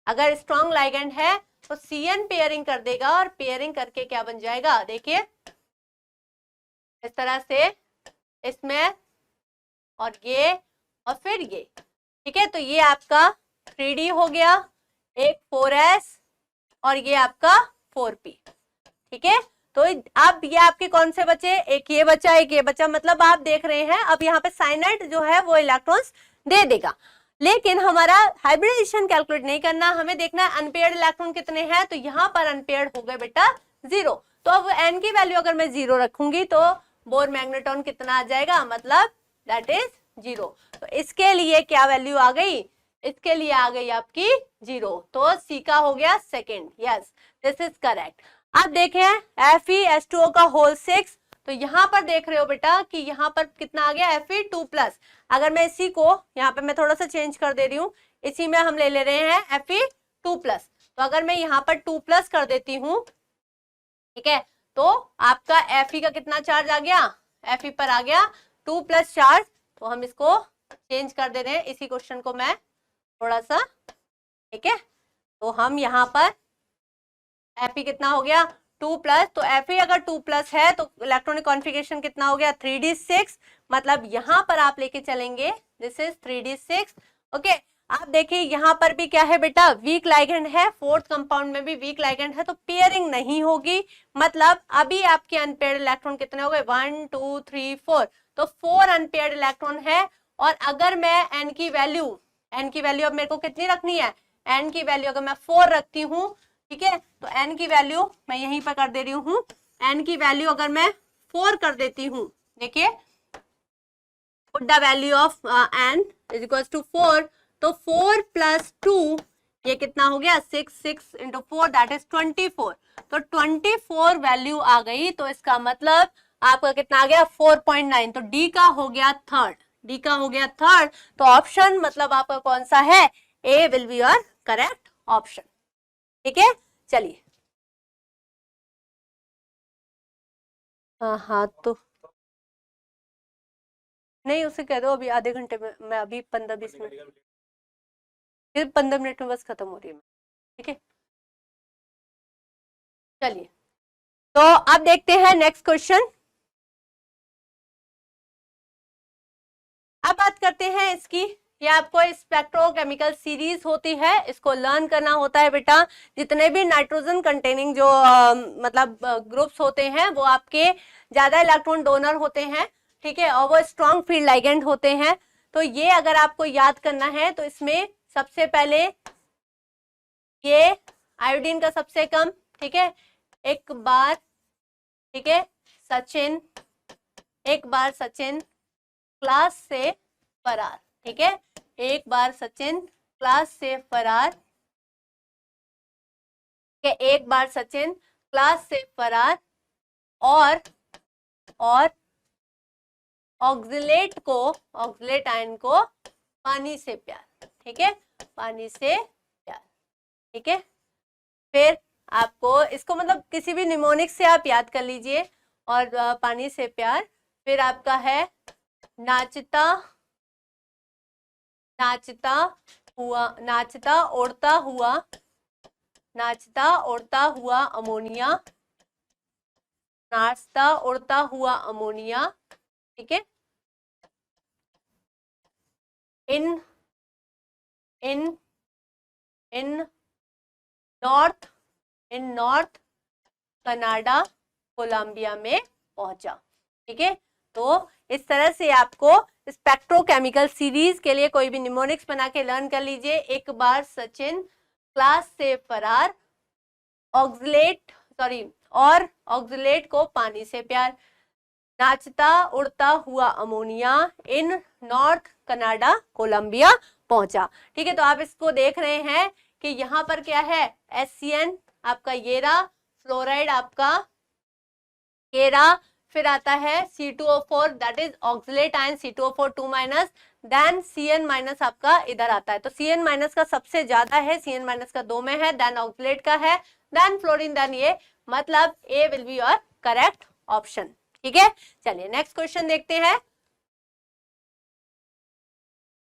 अगर स्ट्रॉन्ग लाइगेंड है तो Cn पेयरिंग कर देगा, और पेयरिंग करके क्या बन जाएगा, देखिए इस तरह से, इसमें और ये और फिर ये। ठीक है, तो ये आपका 3d हो गया, एक 4s और ये आपका 4p। ठीक है, तो अब ये आपके कौन से बचे, एक ये बचा, एक ये बचा, मतलब आप देख रहे हैं अब यहाँ पे साइनाइड जो है वो इलेक्ट्रॉन्स दे देगा, लेकिन हमारा हाइब्रिडाइजेशन कैलकुलेट नहीं करना, हमें देखना है अनपेयर्ड इलेक्ट्रॉन कितने हैं। तो यहाँ पर अनपेयर्ड हो गए बेटा 0, तो अब n की वैल्यू अगर मैं 0 रखूंगी तो बोर मैग्नेटॉन कितना आ जाएगा, मतलब दैट इज 0। तो इसके लिए क्या वैल्यू आ गई, इसके लिए आ गई आपकी 0, तो C का हो गया second. Yes, this is correct. अब देखें FeS2O का होल 6, तो यहाँ पर देख रहे हो बेटा कि यहाँ पर कितना आ गया, Fe2+। अगर मैं इसी को यहाँ पे मैं थोड़ा सा चेंज कर दे रही हूँ, इसी में हम ले रहे हैं Fe2+, तो अगर मैं यहाँ पर 2+ कर देती हूँ, ठीक है, तो आपका Fe का कितना चार्ज आ गया, Fe पर आ गया 2+ चार्ज। तो हम इसको चेंज कर दे रहे हैं, इसी क्वेश्चन को मैं थोड़ा सा, ठीक है, तो हम यहाँ पर Fe कितना हो गया 2+, तो Fe अगर 2+ है तो इलेक्ट्रॉनिक कॉन्फ़िगरेशन कितना हो गया 3d6, मतलब यहाँ पर आप लेके चलेंगे दिस इज 3d6। ओके, आप देखिए यहाँ पर भी क्या है बेटा, वीक लाइगेंड है, फोर्थ कंपाउंड में भी वीक लाइगेंड है, तो पेयरिंग नहीं होगी। मतलब अभी आपके अनपेयर्ड इलेक्ट्रॉन कितने हो गए, 1 2 3 4, तो 4 अनपेयर्ड इलेक्ट्रॉन है। और अगर मैं एन की वैल्यू अब मेरे को कितनी रखनी है, एन की वैल्यू अगर मैं 4 रखती हूँ, ठीक है, तो एन की वैल्यू मैं यहीं पर कर दे रही हूँ, एन की वैल्यू अगर मैं 4 कर देती हूँ, देखिए put the value of n is equal to 4, तो 4 + 2 ये कितना हो गया, 6, 6 × 4 दैट इज 24, तो 24 वैल्यू आ गई। तो इसका मतलब आपका कितना आ गया, 4.9, तो डी का हो गया थर्ड, डी का हो गया थर्ड। तो ऑप्शन मतलब आपका कौन सा है, A will be your correct option. ठीक है, चलिए हाँ तो नहीं, उसे कह दो अभी आधे घंटे में, मैं अभी 15-20 मिनट, फिर 15 मिनट में बस खत्म हो रही है। ठीक है, चलिए तो अब देखते हैं नेक्स्ट क्वेश्चन। अब बात करते हैं इसकी, ये आपको स्पेक्ट्रोकेमिकल सीरीज होती है, इसको लर्न करना होता है बेटा। जितने भी नाइट्रोजन कंटेनिंग जो मतलब ग्रुप्स होते हैं वो आपके ज्यादा इलेक्ट्रॉन डोनर होते हैं, ठीक है, और वो स्ट्रॉन्ग फील्ड लाइगेंड होते हैं। तो ये अगर आपको याद करना है तो इसमें सबसे पहले ये आयोडीन का सबसे कम, ठीक है, एक बार, ठीक है सचिन, एक बार सचिन क्लास से फरार, ठीक है, एक बार सचिन क्लास से फरार, ठीक है, एक बार सचिन क्लास से फरार, और ऑक्सिलेट आयन को पानी से प्यार, ठीक है, पानी से प्यार, ठीक है। फिर आपको इसको मतलब किसी भी निमोनिक से आप याद कर लीजिए, और पानी से प्यार। फिर आपका है नाचता उड़ता हुआ अमोनिया, नाचता उड़ता हुआ अमोनिया, ठीक है, इन नॉर्थ कनाडा कोलंबिया में पहुंचा, ठीक है। तो इस तरह से आपको स्पेक्ट्रोकेमिकल सीरीज के लिए कोई भी निमोनिक्स बना के लर्न कर लीजिए। एक बार सचिन क्लास से फरार, ऑक्सिलेट को पानी से प्यार, नाचता उड़ता हुआ अमोनिया इन नॉर्थ कनाडा कोलंबिया पहुंचा, ठीक है। तो आप इसको देख रहे हैं कि यहाँ पर क्या है, HCN आपका ये रहा, फ्लोराइड आपका ये रहा, फिर आता है C2O4 that is oxalate ion, C2O4 2-, then Cn- आपका इधर आता है, तो Cn- का सबसे ज्यादा है, Cn- का 2 में है, देन ऑक्सिलेट का है, देन फ्लोरीन, देन ये, मतलब A will be your correct option. ठीक है, चलिए नेक्स्ट क्वेश्चन देखते हैं।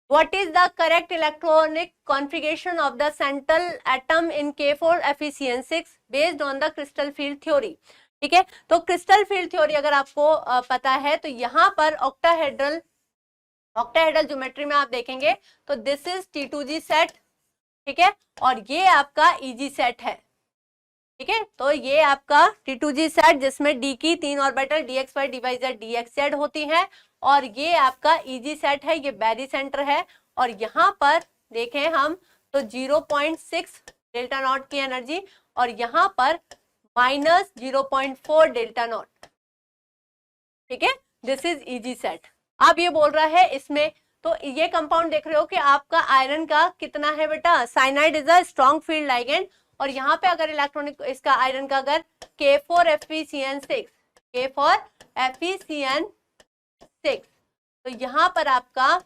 What is the correct electronic configuration of the central atom in K4Fe6 based on the crystal field theory? ठीक है, तो क्रिस्टल फील्ड थ्योरी अगर आपको पता है तो यहाँ पर ऑक्टाहेड्रल ज्योमेट्री में आप देखेंगे तो दिस इज T2G सेट, ठीक है, और ये आपका EG सेट है, ठीक है। तो ये आपका T2G सेट जिसमें D की 3 ऑर्बिटल dxy dz dxz होती हैं, और ये आपका EG सेट है, ये बैरी सेंटर है, और यहाँ पर देखें हम तो 0.6 डेल्टा नॉट की एनर्जी, और यहाँ पर -0.4 डेल्टा नॉट, ठीक है, दिस इज EG सेट। अब ये बोल रहा है इसमें, तो ये कंपाउंड देख रहे हो कि आपका आयरन का कितना है बेटा, cyanide is a strong field ligand, और यहाँ पे अगर इलेक्ट्रॉनिक इसका आयरन का अगर K4FeCN6 तो यहाँ पर आपका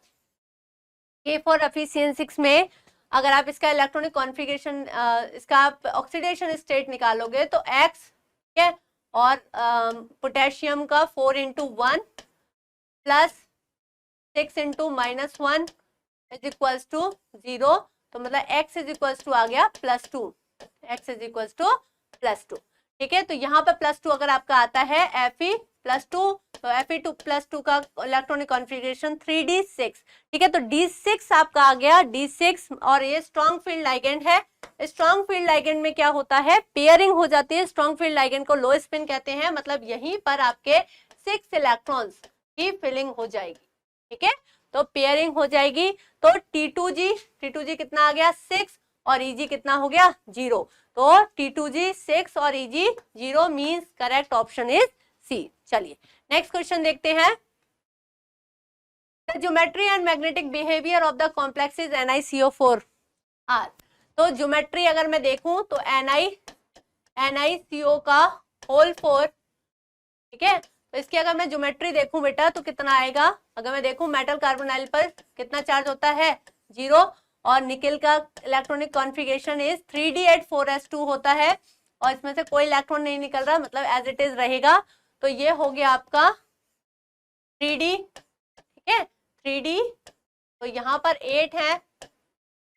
K4FeCN6 में अगर आप इसका इलेक्ट्रॉनिक कॉन्फ़िगरेशन, इसका आप ऑक्सीडेशन स्टेट निकालोगे तो X, ठीक है, और पोटेशियम का 4×1 + 6×-1 इज इक्वल्स टू 0, तो मतलब X इज इक्वल्स टू आ गया +2, X इज इक्वल्स टू +2, ठीक है, तो यहाँ पर +2 अगर आपका आता है Fe+2, तो Fe2+2 का इलेक्ट्रॉनिक कॉन्फ़िगरेशन 3d6। ठीक है, तो d6 आपका आ गया, d6, और ये स्ट्रॉन्ग फील्ड लाइगेंड है। स्ट्रॉन्ग फील्ड लाइगेंड में क्या होता है, पेयरिंग हो जाती है। स्ट्रॉन्ग फील्ड लाइगेंड को लो स्पिन कहते हैं, मतलब यहीं पर आपके 6 इलेक्ट्रॉन्स की फिलिंग हो जाएगी। ठीक है, तो पेयरिंग हो जाएगी। तो T2G कितना आ गया 6, और Eg कितना हो गया 0। तो T2G 6 और Eg 0 means correct option is C. चलिए नेक्स्ट क्वेश्चन देखते हैं। Geometry and magnetic behaviour of the complexes NiCO4 are. तो ज्योमेट्री अगर मैं देखूं तो NiCO का होल 4, ठीक है, तो इसकी अगर मैं ज्योमेट्री देखूं बेटा तो कितना आएगा। अगर मैं देखूं मेटल कार्बोनाइल पर कितना चार्ज होता है 0, और निकेल का electronic configuration is 3d8 4s2 होता है, और इसमें से कोई इलेक्ट्रॉन नहीं निकल रहा, मतलब एज इट इज रहेगा। तो ये हो गया आपका 3d, ठीक है 3d। तो यहाँ पर 8 है,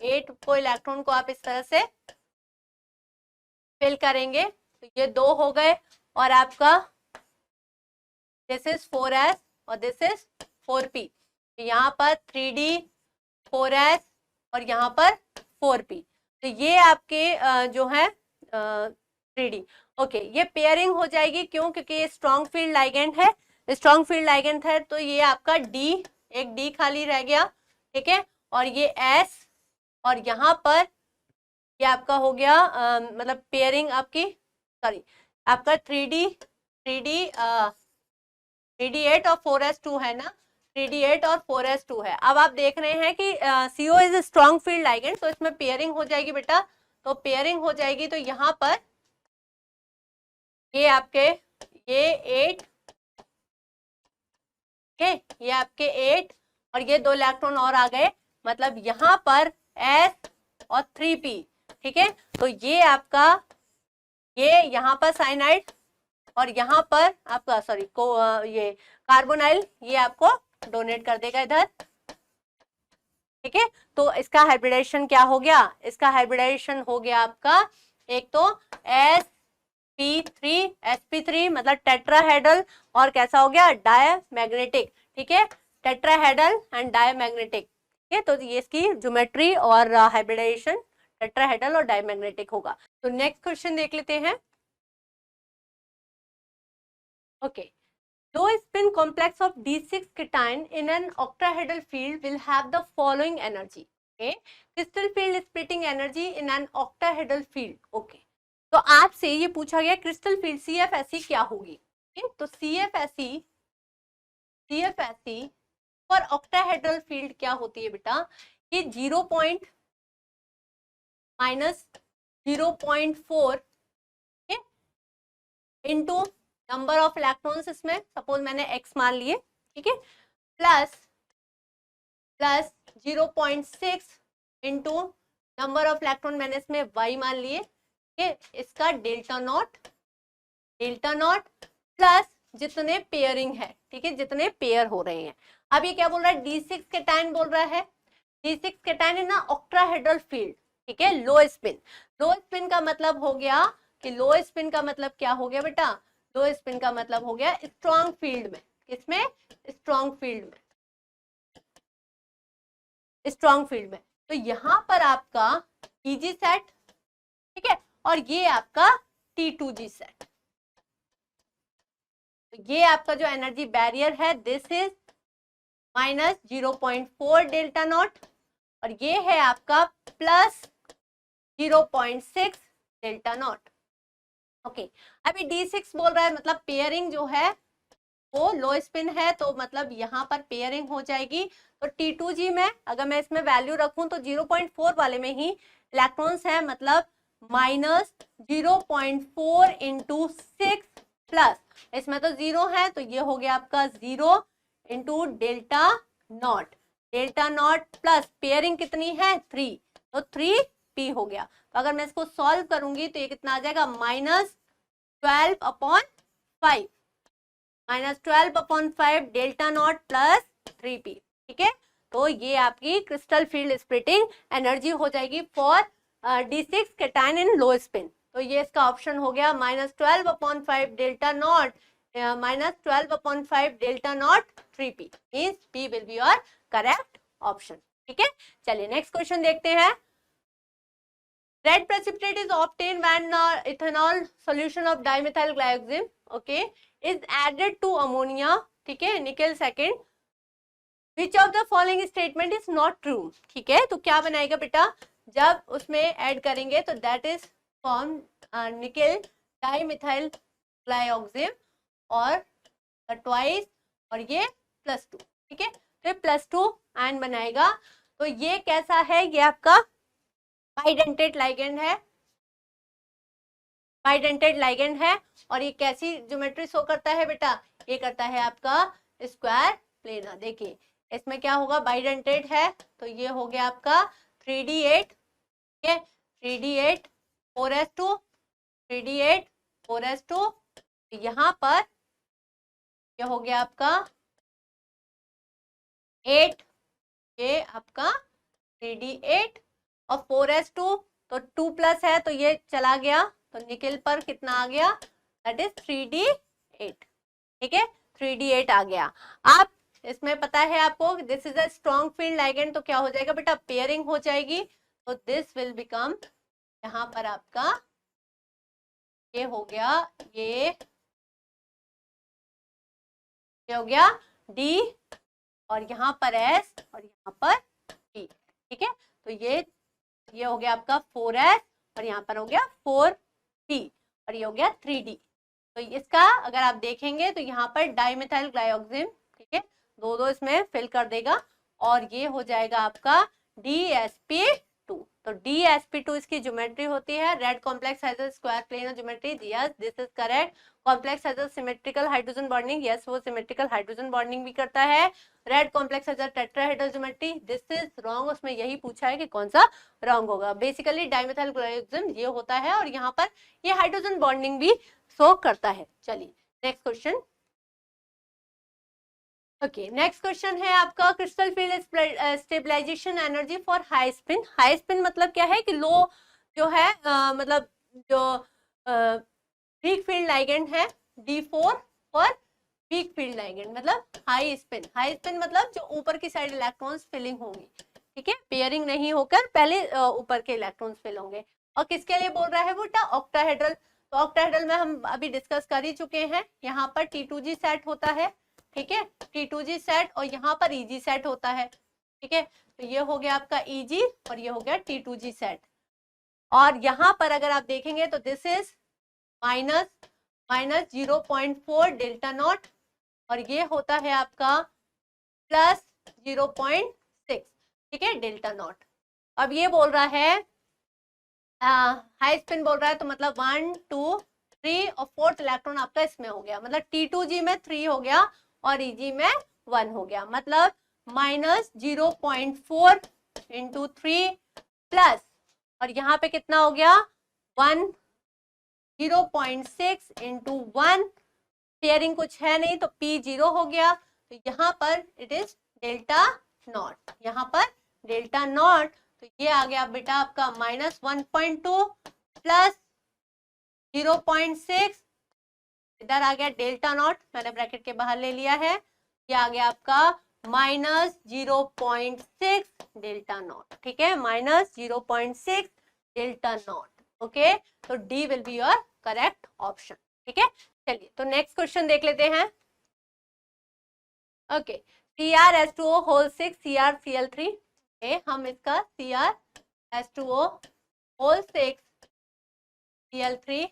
8 को इलेक्ट्रॉन को आप इस तरह से फिल करेंगे, तो ये 2 हो गए, और आपका दिस इज 4s और दिस इज 4p। तो यहाँ पर 3d 4s और यहाँ पर 4p, तो ये आपके जो है 3d। ओके, ये पेयरिंग हो जाएगी, क्यों, क्योंकि ये स्ट्रॉन्ग फील्ड लाइगेंड है। स्ट्रॉन्ग फील्ड लाइगेंड है, तो ये आपका d, एक d खाली रह गया, ठीक है, और ये s, और यहाँ पर ये आपका हो गया मतलब पेयरिंग आपकी, सॉरी आपका 3d8 और 4s2 है ना, 3d8 और 4s2 है। अब आप देख रहे हैं कि CO is strong field ligand, तो इसमें पेयरिंग हो जाएगी बेटा। तो पेयरिंग हो जाएगी, तो यहाँ पर ये आपके ये 8, ये आपके 8 और ये 2 इलेक्ट्रॉन और आ गए, मतलब यहाँ पर S और 3p, ठीक है। तो ये आपका ये यहाँ पर साइनाइड, और यहाँ पर आपका सॉरी ये कार्बोनाइल, ये आपको डोनेट कर देगा इधर, ठीक है। तो इसका हाइब्रिडाइजेशन क्या हो गया, इसका हाइब्रिडाइजेशन हो गया आपका, एक तो sp3 मतलब टेट्राहेड्रल, और कैसा हो गया डायमैग्नेटिक, ठीक है, टेट्राहेड्रल एंड डायमैग्नेटिक, ठीक है। तो ये इसकी ज्योमेट्री और हाइब्रिडाइजेशन टेट्राहेड्रल और डायमैग्नेटिक होगा। तो नेक्स्ट क्वेश्चन देख लेते हैं। Okay, low spin complex of d6 cation in an octahedral field will have the following energy. Okay, crystal field splitting energy in an octahedral field. Okay, तो आपसे ये पूछा गया क्रिस्टल फील्ड CFSE क्या होगी। okay? तो CFSE फॉर ऑक्टाहेड्रल फील्ड क्या होती है बेटा, ये 0.-0.4 इंटू नंबर ऑफ इलेक्ट्रॉन्स, इसमें सपोज मैंने x मान लिए, ठीक है, plus 0.6 into number of electron मैंने इसमें y मान लिए, ठीक है, इसका डेल्टा नॉट प्लस जितने पेयरिंग है, ठीक है, जितने पेयर हो रहे हैं। अब ये क्या बोल रहा है, d6 केटायन बोल रहा है, d6 केटायन है ना ऑक्टाहेड्रल फील्ड, ठीक है, लो स्पिन का मतलब हो गया कि लो स्पिन का मतलब क्या हो गया बेटा, लो स्पिन का मतलब हो गया स्ट्रॉन्ग फील्ड में, किसमें, स्ट्रॉन्ग फील्ड में। तो यहाँ पर आपका Eg सेट, ठीक है, और ये आपका T2G सेट। तो ये आपका जो एनर्जी बैरियर है दिस इज -0.4 डेल्टा नॉट, और ये है आपका प्लस 0.6 डेल्टा नॉट। ओके, अभी D6 बोल रहा है, मतलब पेयरिंग जो है वो लो स्पिन है, तो मतलब यहाँ पर पेयरिंग हो जाएगी। तो T2G में अगर मैं इसमें वैल्यू रखूं तो 0.4 वाले में ही इलेक्ट्रॉन्स है, मतलब -0.4 इंटू 6 प्लस इसमें तो 0 है, तो ये हो गया आपका 0 into delta not plus pairing कितनी है 3, तो 3p हो गया। तो अगर मैं इसको सॉल्व करूंगी तो ये कितना आ जाएगा, -12/5 डेल्टा नॉट प्लस 3p, ठीक है। तो ये आपकी क्रिस्टल फील्ड स्प्लिटिंग एनर्जी हो जाएगी for D6 cation in low spin. तो तो ये इसका ऑप्शन हो गया -12/5 delta not, -12/5 delta not 3p, means p will be your correct option. ठीक है, चलिए नेक्स्ट क्वेश्चन देखते हैं। Red precipitate is obtained when ethanol solution of dimethyl glyoxime, okay, is added to ammonia, ठीक है, निकल second. Which of the following statement is not true, ठीक है, तो क्या बनाएगा बेटा, जब उसमें ऐड करेंगे तो that is form निकल डाइमिथाइल ग्लाइऑक्सिम और ट्वाइस और ये +2, ठीक है, तो +2 आयन बनाएगा। तो ये कैसा है, ये आपका बाइडेंटेड लाइगेंड है, बाइडेंटेड लाइगेंड है। और ये कैसी ज्योमेट्री शो करता है बेटा, ये करता है आपका स्क्वायर प्लेनर। देखिए इसमें क्या होगा, बाइडेंटेड है तो ये हो गया आपका 3d8, ठीक है, 3d8 4s2, 3d8 4s2, यहाँ पर ये हो गया आपका 8, ये आपका 3d8 और 4s2 तो 2 प्लस है तो ये चला गया, तो निकल पर कितना आ गया, दैट इज 3d8, ठीक है, 3d8 आ गया। आप इसमें पता है आपको this is a strong field ligand, तो क्या हो जाएगा बेटा, पेयरिंग हो जाएगी, तो दिस विल बिकम, यहाँ पर आपका ये हो गया, ये हो गया D और यहाँ पर S और यहाँ पर T, ठीक है, तो ये हो गया आपका 4s और यहाँ पर हो गया 4p और ये हो गया 3d। तो इसका अगर आप देखेंगे तो यहाँ पर डाइमिथाइल ग्लाइऑक्सिम, ठीक है, दो इसमें फिल कर देगा और ये हो जाएगा आपका DsP2। तो DsP2 इसकी ज्योमेट्री होती है। Red complex has a square planar geometry, yes this is correct. Complex has a symmetrical hydrogen bonding, yes वो सिमेट्रिकल हाइड्रोजन बॉन्डिंग भी करता है। Red complex has a tetrahedral geometry, this is wrong, उसमें यही पूछा है कि कौन सा रॉन्ग होगा। बेसिकली डाइमिथाइल ग्लाइऑक्सिम ये होता है और यहाँ पर ये हाइड्रोजन बॉन्डिंग भी शो करता है। चलिए next question. Okay, next question है आपका crystal field stabilisation energy for high spin. High spin मतलब क्या है कि लो जो है मतलब जो वीक फील्ड लाइगेंड है D4 और वीक फील्ड लाइगेंड मतलब हाई स्पिन। हाई स्पिन मतलब जो ऊपर की साइड इलेक्ट्रॉन्स फिलिंग होंगी, ठीक है, पेयरिंग नहीं होकर पहले ऊपर के इलेक्ट्रॉन्स फिल होंगे। और किसके लिए बोल रहा है बेटा, ऑक्टाहेड्रल। तो ऑक्टाहेड्रल में हम अभी डिस्कस कर ही चुके हैं, यहाँ पर T2G सेट होता है, ठीक है, T2G सेट और यहाँ पर EG सेट होता है, ठीक है, तो ये हो गया आपका EG और ये हो गया T2G सेट। और यहाँ पर अगर आप देखेंगे तो this is minus 0.4 delta not और ये होता है आपका +0.6, ठीक है, डेल्टा नॉट। अब ये बोल रहा है हाई स्पिन बोल रहा है, तो मतलब 1 2 3 और 4th इलेक्ट्रॉन आपका इसमें हो गया, मतलब T2G में 3 हो गया और EG में 1 हो गया, मतलब -0.4 इंटू 3 प्लस और यहाँ पे कितना हो गया 1 0.6 इंटू 1, पेयरिंग कुछ है नहीं तो P0 हो गया, तो यहाँ पर इट इज डेल्टा नॉट, यहाँ पर डेल्टा नॉट, तो ये आ गया बेटा आपका -1.2 प्लस 0.6, इधर आ गया डेल्टा नॉट, मैंने ब्रैकेट के बाहर ले लिया है, ये आ गया आपका -0.6 डेल्टा नॉट, ठीक है, -0.6 डेल्टा नॉट। ओके, तो D will be your correct option, ठीक है। चलिए तो नेक्स्ट क्वेश्चन देख लेते हैं। ओके, CrH2O होल 6 CrCl3, हम इसका CrH2O होल 6 Cl3,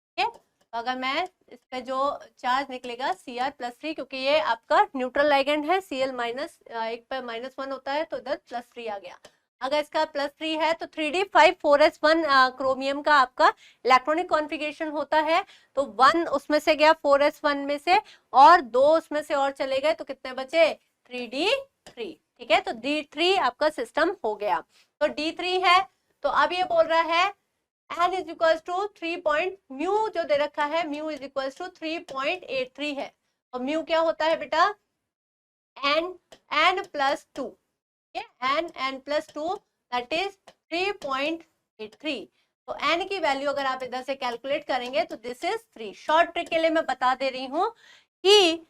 ठीक है, तो अगर मैं इस पे जो चार्ज निकलेगा Cr+3, क्योंकि ये आपका न्यूट्रल लाइगेंड है, Cl माइनस एक पे -1 होता है तो इधर +3 आ गया। अगर इसका +3 है तो 3d5 4s1 क्रोमियम का आपका इलेक्ट्रॉनिक कॉन्फ़िगरेशन होता है, तो 1 उसमें से गया 4s1 में से और 2 उसमें से और चले गए, तो कितने बचे 3d3, ठीक है, तो d3 आपका सिस्टम हो गया, तो d3 है। तो अब ये बोल रहा है n is equal to 3 mu जो दे रखा है, म्यू इज इक्वल टू 3.83 है, और म्यू क्या होता है बेटा n+2, n+2 दैट इज 3.83, तो n की वैल्यू अगर आप इधर से कैलकुलेट करेंगे तो दिस इज 3। शॉर्ट ट्रिक के लिए मैं बता दे रही हूँ कि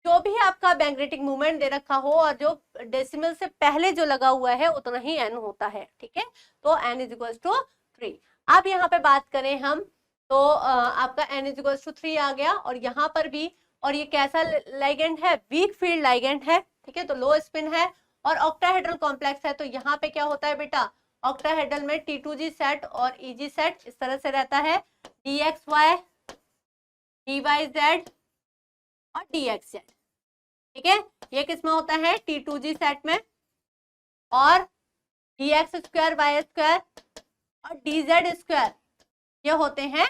जो भी आपका मैग्नेटिक मूवमेंट दे रखा हो और जो डेसिमल से पहले जो लगा हुआ है उतना ही n होता है, ठीक है। तो n इज इक्वल टू 3। अब यहाँ पे बात करें हम तो आपका n इज इक्वल टू 3 आ गया, और यहाँ पर भी, और ये कैसा लाइगेंड है, वीक फील्ड लाइगेंड है, ठीक है, तो लो स्पिन है और ऑक्टाहेड्रल कॉम्प्लेक्स है। तो यहाँ पे क्या होता है बेटा, ऑक्टाहेड्रल में T2G सेट और EG सेट इस तरह से रहता है, DXY, DYZ और DXZ, ठीक है। ये किसमें होता है, T2G सेट में, और dx स्क्वायर वाई स्क्वायर और dz स्क्वायर ये होते हैं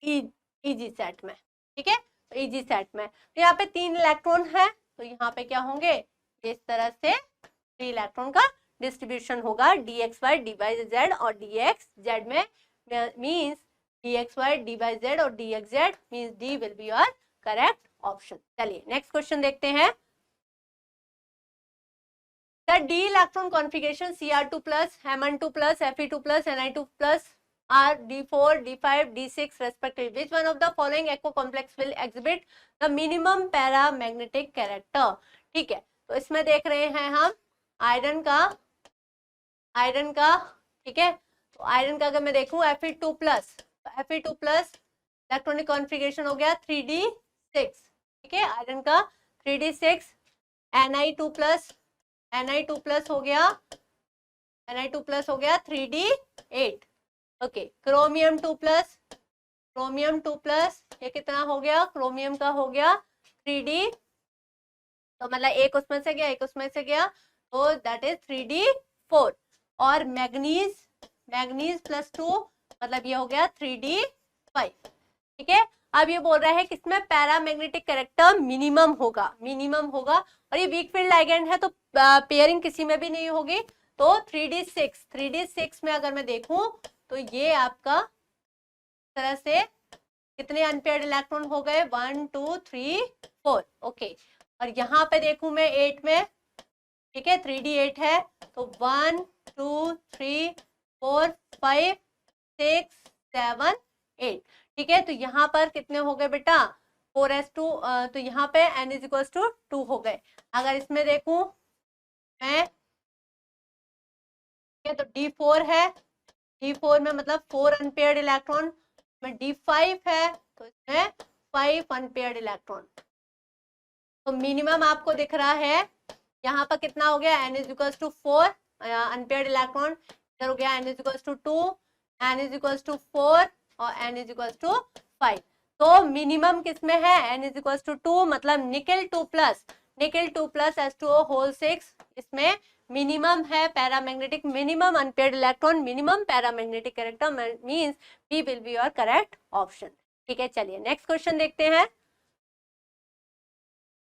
EG सेट में, ठीक है। तो EG सेट में तो यहाँ पे 3 इलेक्ट्रॉन है, तो यहाँ पे क्या होंगे, इस तरह से 3 इलेक्ट्रॉन का डिस्ट्रीब्यूशन होगा, DXY DYZ और DXZ में, मींस DXY DYZ और DXZ means D will be your correct option. चलिए नेक्स्ट क्वेश्चन देखते हैं। The d electron configuration Cr2 plus, Mn2 plus, Fe2 plus, Ni2 plus are d4, d5, d6 respectively. Which one of the following echo complex will exhibit the minimum paramagnetic character? ठीक है, तो इसमें देख रहे हैं हम आयरन का, ठीक है। तो आयरन का अगर मैं देखूं Fe2 प्लस, तो Fe2 प्लस इलेक्ट्रॉनिक कॉन्फ़िगरेशन हो गया 3d6, ठीक है, आयरन का 3d6, Ni2 plus, Ni2 plus हो गया, Ni2 प्लस हो गया 3d8, okay. Chromium 2 plus, chromium 2 plus ये कितना हो गया, क्रोमियम का हो गया 3d, तो मतलब एक उसमें से गया, एक उसमें से गया, तो दैट इज 3d4। और मैग्नीज प्लस 2 मतलब ये हो गया 3d5, ठीक है। अब ये बोल रहा है कि इसमें पैरामैग्नेटिक कैरेक्टर मिनिमम होगा, और ये वीक फील्ड लाइगेंड है तो पेयरिंग किसी में भी नहीं होगी। तो 3d6 में अगर मैं देखूं तो ये आपका तरह से कितने अनपेयर्ड इलेक्ट्रॉन हो गए, 1 2 3 4, ओके। और यहाँ पे देखूं मैं 8 में, ठीक है, 3d8 है, तो 1 2 3 4 5 6 7 8, ठीक है। तो यहाँ पर कितने हो गए बेटा, 4s2, तो यहाँ पे n इज इक्वल टू 2 हो गए। अगर इसमें देखूं मैं, तो d4 है, d4 में मतलब 4 अनपेयर्ड इलेक्ट्रॉन, में d5 है तो इसमें 5 अनपेयर्ड इलेक्ट्रॉन। तो मिनिमम आपको दिख रहा है यहाँ पर कितना हो गया, n is equal to 4 unpaired electron, इधर हो गया n is equal to 2, n is equal to 4 और n इज इक्वल टू 5। तो मिनिमम किसमें है, n इज इक्वल टू 2, मतलब निकेल 2 प्लस H2O होल 6, इसमें मिनिमम है paramagnetic, minimum unpaired electron, minimum paramagnetic character, means B will be your correct option, ठीक है। चलिए नेक्स्ट क्वेश्चन देखते हैं।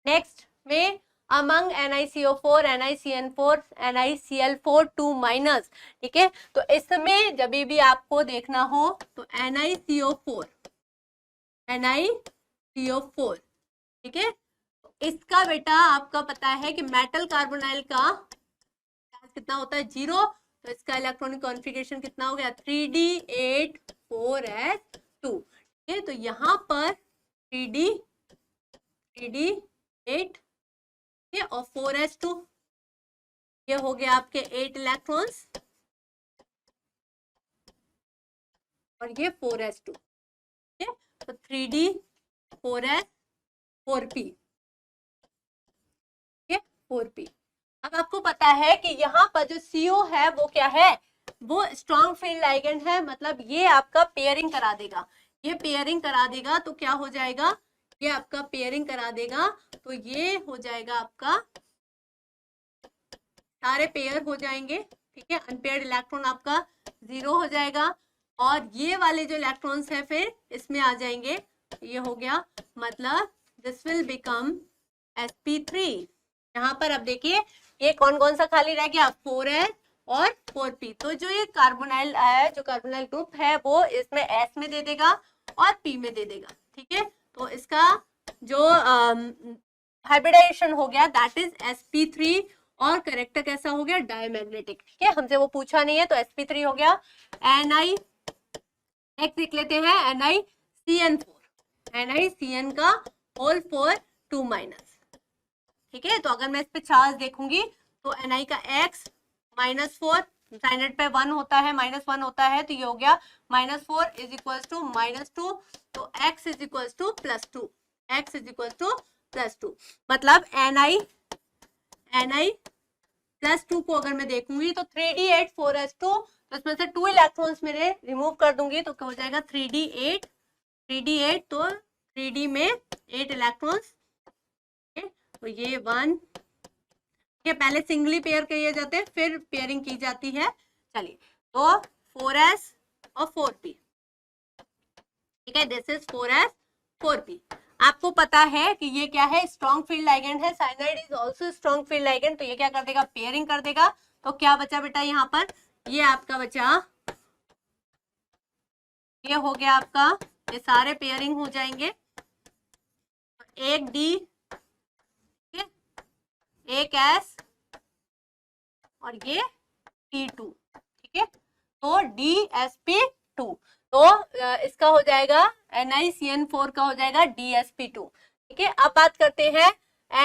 नेक्स्ट में among NiCO4, NiCN4, NiCl4 2 minus, ठीक है। तो इसमें जब भी आपको देखना हो तो NiCO4, ठीक है, इसका बेटा आपका पता है कि मेटल कार्बोनाइल का कितना होता है, 0, तो इसका इलेक्ट्रॉनिक कॉन्फ़िगरेशन कितना हो गया, 3d8 4s2, ठीक है। तो यहाँ पर 3d8 और 4s2 ये हो गया आपके 8 इलेक्ट्रॉन्स, और ये 4s2, ठीक है। तो 3d 4s 4p, 4p। अब आपको पता है कि यहाँ पर जो CO है वो क्या है, वो स्ट्रॉन्ग फील्ड लाइगेंड है, मतलब ये आपका पेयरिंग करा देगा, ये पेयरिंग करा देगा, तो क्या हो जाएगा, ये आपका पेयरिंग करा देगा, तो ये हो जाएगा आपका, सारे पेयर हो जाएंगे, ठीक है। अनपेयर्ड इलेक्ट्रॉन आपका 0 हो जाएगा, और ये वाले जो इलेक्ट्रॉन्स हैं फिर इसमें आ जाएंगे, ये हो गया, मतलब दिस विल बिकम sp3। यहाँ पर अब देखिए ये कौन कौन सा खाली रह गया, 4s और 4p। तो जो ये कार्बोनाइल है, जो कार्बोनाइल ग्रुप है वो इसमें s में दे देगा और p में दे देगा, ठीक है। तो इसका जो हाइब्रिडाइजेशन हो गया दैट इज sp3, और करेक्टर कैसा हो गया, डायमैग्नेटिक, ठीक है। हमसे वो पूछा नहीं है, तो sp3 हो गया नेक्स्ट देख लेते हैं NiCN4, NiCN का होल 4 2 माइनस। ठीक है, तो अगर मैं इस पे चार्ज देखूंगी तो Ni का x -4, साइनेड पे 1 होता है, -1 होता है, तो ये हो गया -4 इज इक्वल टू -2, तो x is equal to +2, x is equal to +2। मतलब Ni +2 को अगर मैं देखूंगी तो 3d8 4s2, तो इसमें से 2 इलेक्ट्रॉन्स मेरे रिमूव कर दूंगी तो क्या हो जाएगा 3d8, तो 3d में 8 इलेक्ट्रॉन्स, तो ये 1, ये पहले सिंगली पेयर किए जाते हैं फिर पेयरिंग की जाती है। चलिए, तो 4s और 4p, ठीक है, दिस इज 4s 4p। आपको पता है कि ये क्या है, स्ट्रॉन्ग फील्ड लाइगेंड है, cyanide is also strong field ligand, तो ये क्या कर देगा, पेयरिंग कर देगा। तो क्या बचा बेटा यहाँ पर, ये आपका बचा, ये हो गया आपका, ये सारे पेयरिंग हो जाएंगे, एक D, एक S और ये T2, ठीक है, तो DsP2, तो इसका हो जाएगा NiCN4 का हो जाएगा DsP2। ठीक है, अब बात करते हैं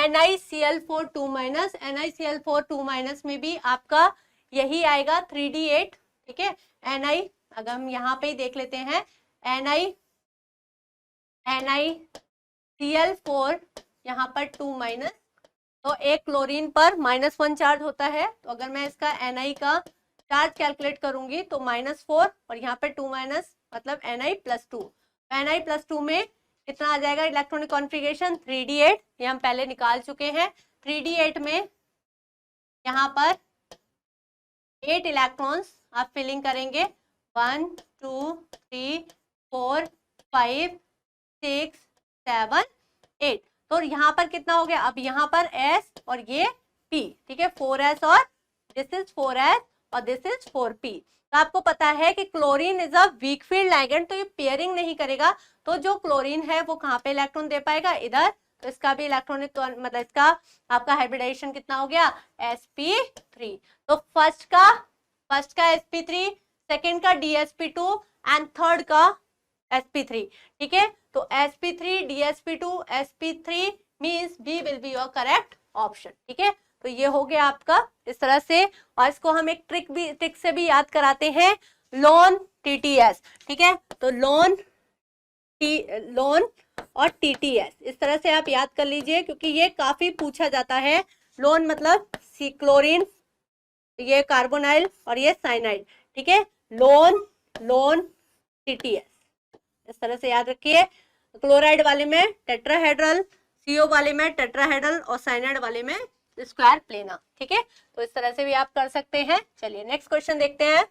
NiCl4 2 माइनस, NiCl4 2 माइनस में भी आपका यही आएगा 3d8। ठीक है, Ni अगर हम यहाँ पे ही देख लेते हैं, NiCl4 यहाँ पर 2 माइनस, तो एक क्लोरीन पर -1 चार्ज होता है, तो अगर मैं इसका Ni का चार्ज कैलकुलेट करूंगी तो -4 और यहाँ पे 2 माइनस, मतलब Ni+2, Ni+2 में कितना आ जाएगा इलेक्ट्रॉनिक कॉन्फ़िगरेशन 3d8, ये हम पहले निकाल चुके हैं। 3d8 में यहाँ पर 8 इलेक्ट्रॉन्स आप फिलिंग करेंगे, 1 2 3 4 5 6 7 8, तो यहाँ पर कितना हो गया, अब यहाँ पर S और ये P, ठीक है, 4s और दिस इज 4s और दिस इज 4p। तो आपको पता है कि chlorine is a weak field ligand, तो ये पेयरिंग नहीं करेगा, तो जो क्लोरीन है वो कहाँ पे इलेक्ट्रॉन दे पाएगा, इधर, तो इसका भी इलेक्ट्रॉनिक मतलब इसका आपका हाइब्रिडाइजेशन कितना हो गया sp3, तो फर्स्ट का sp3, सेकंड का dsp2 एंड थर्ड का sp3। ठीक है, तो sp3 dsp2 sp3 means B will be your correct option. ठीक है, तो ये हो गया आपका इस तरह से, और इसको हम एक ट्रिक से भी याद कराते हैं, लोन TTS। ठीक है, तो लोन और TTS इस तरह से आप याद कर लीजिए, क्योंकि ये काफी पूछा जाता है। लोन मतलब क्लोरीन, ये कार्बोनाइल और ये साइनाइड। ठीक है, लोन TTS इस तरह से याद रखिए। क्लोराइड वाले में टेट्राहेड्रल, CO वाले में टेट्राहेड्रल और साइनाइड वाले में स्क्वायर प्लेना। ठीक है, तो इस तरह से भी आप कर सकते हैं। चलिए नेक्स्ट क्वेश्चन देखते हैं।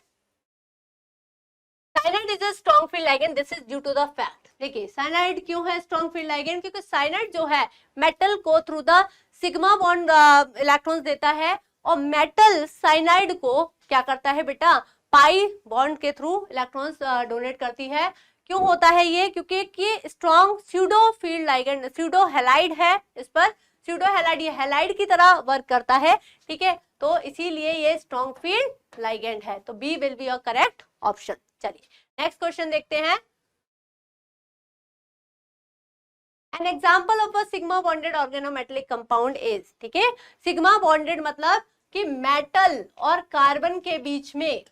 Cyanide is a strong field ligand, this is due to the fact. देखिए साइनाइड क्यों है स्ट्रॉन्ग फील्ड लाइगेंड, क्योंकि साइनाइड जो है मेटल को through the sigma bond electrons देता है, और मेटल साइनाइड को क्या करता है बेटा, पाई बॉन्ड के थ्रू इलेक्ट्रॉन्स डोनेट करती है। क्यों होता है ये, क्योंकि strong pseudo field ligand, pseudo halide है, इस पर स्यूडो हैलाइड, ये हैलाइड की तरह वर्क करता है। ठीक है, तो इसीलिए ये स्ट्रॉन्ग फील्ड लाइगेंड है, तो B will be your correct option. चलिए नेक्स्ट क्वेश्चन देखते हैं। An example of a sigma bonded organometallic compound is, ठीक है, सिग्मा बॉन्डेड मतलब कि मेटल और कार्बन के बीच में,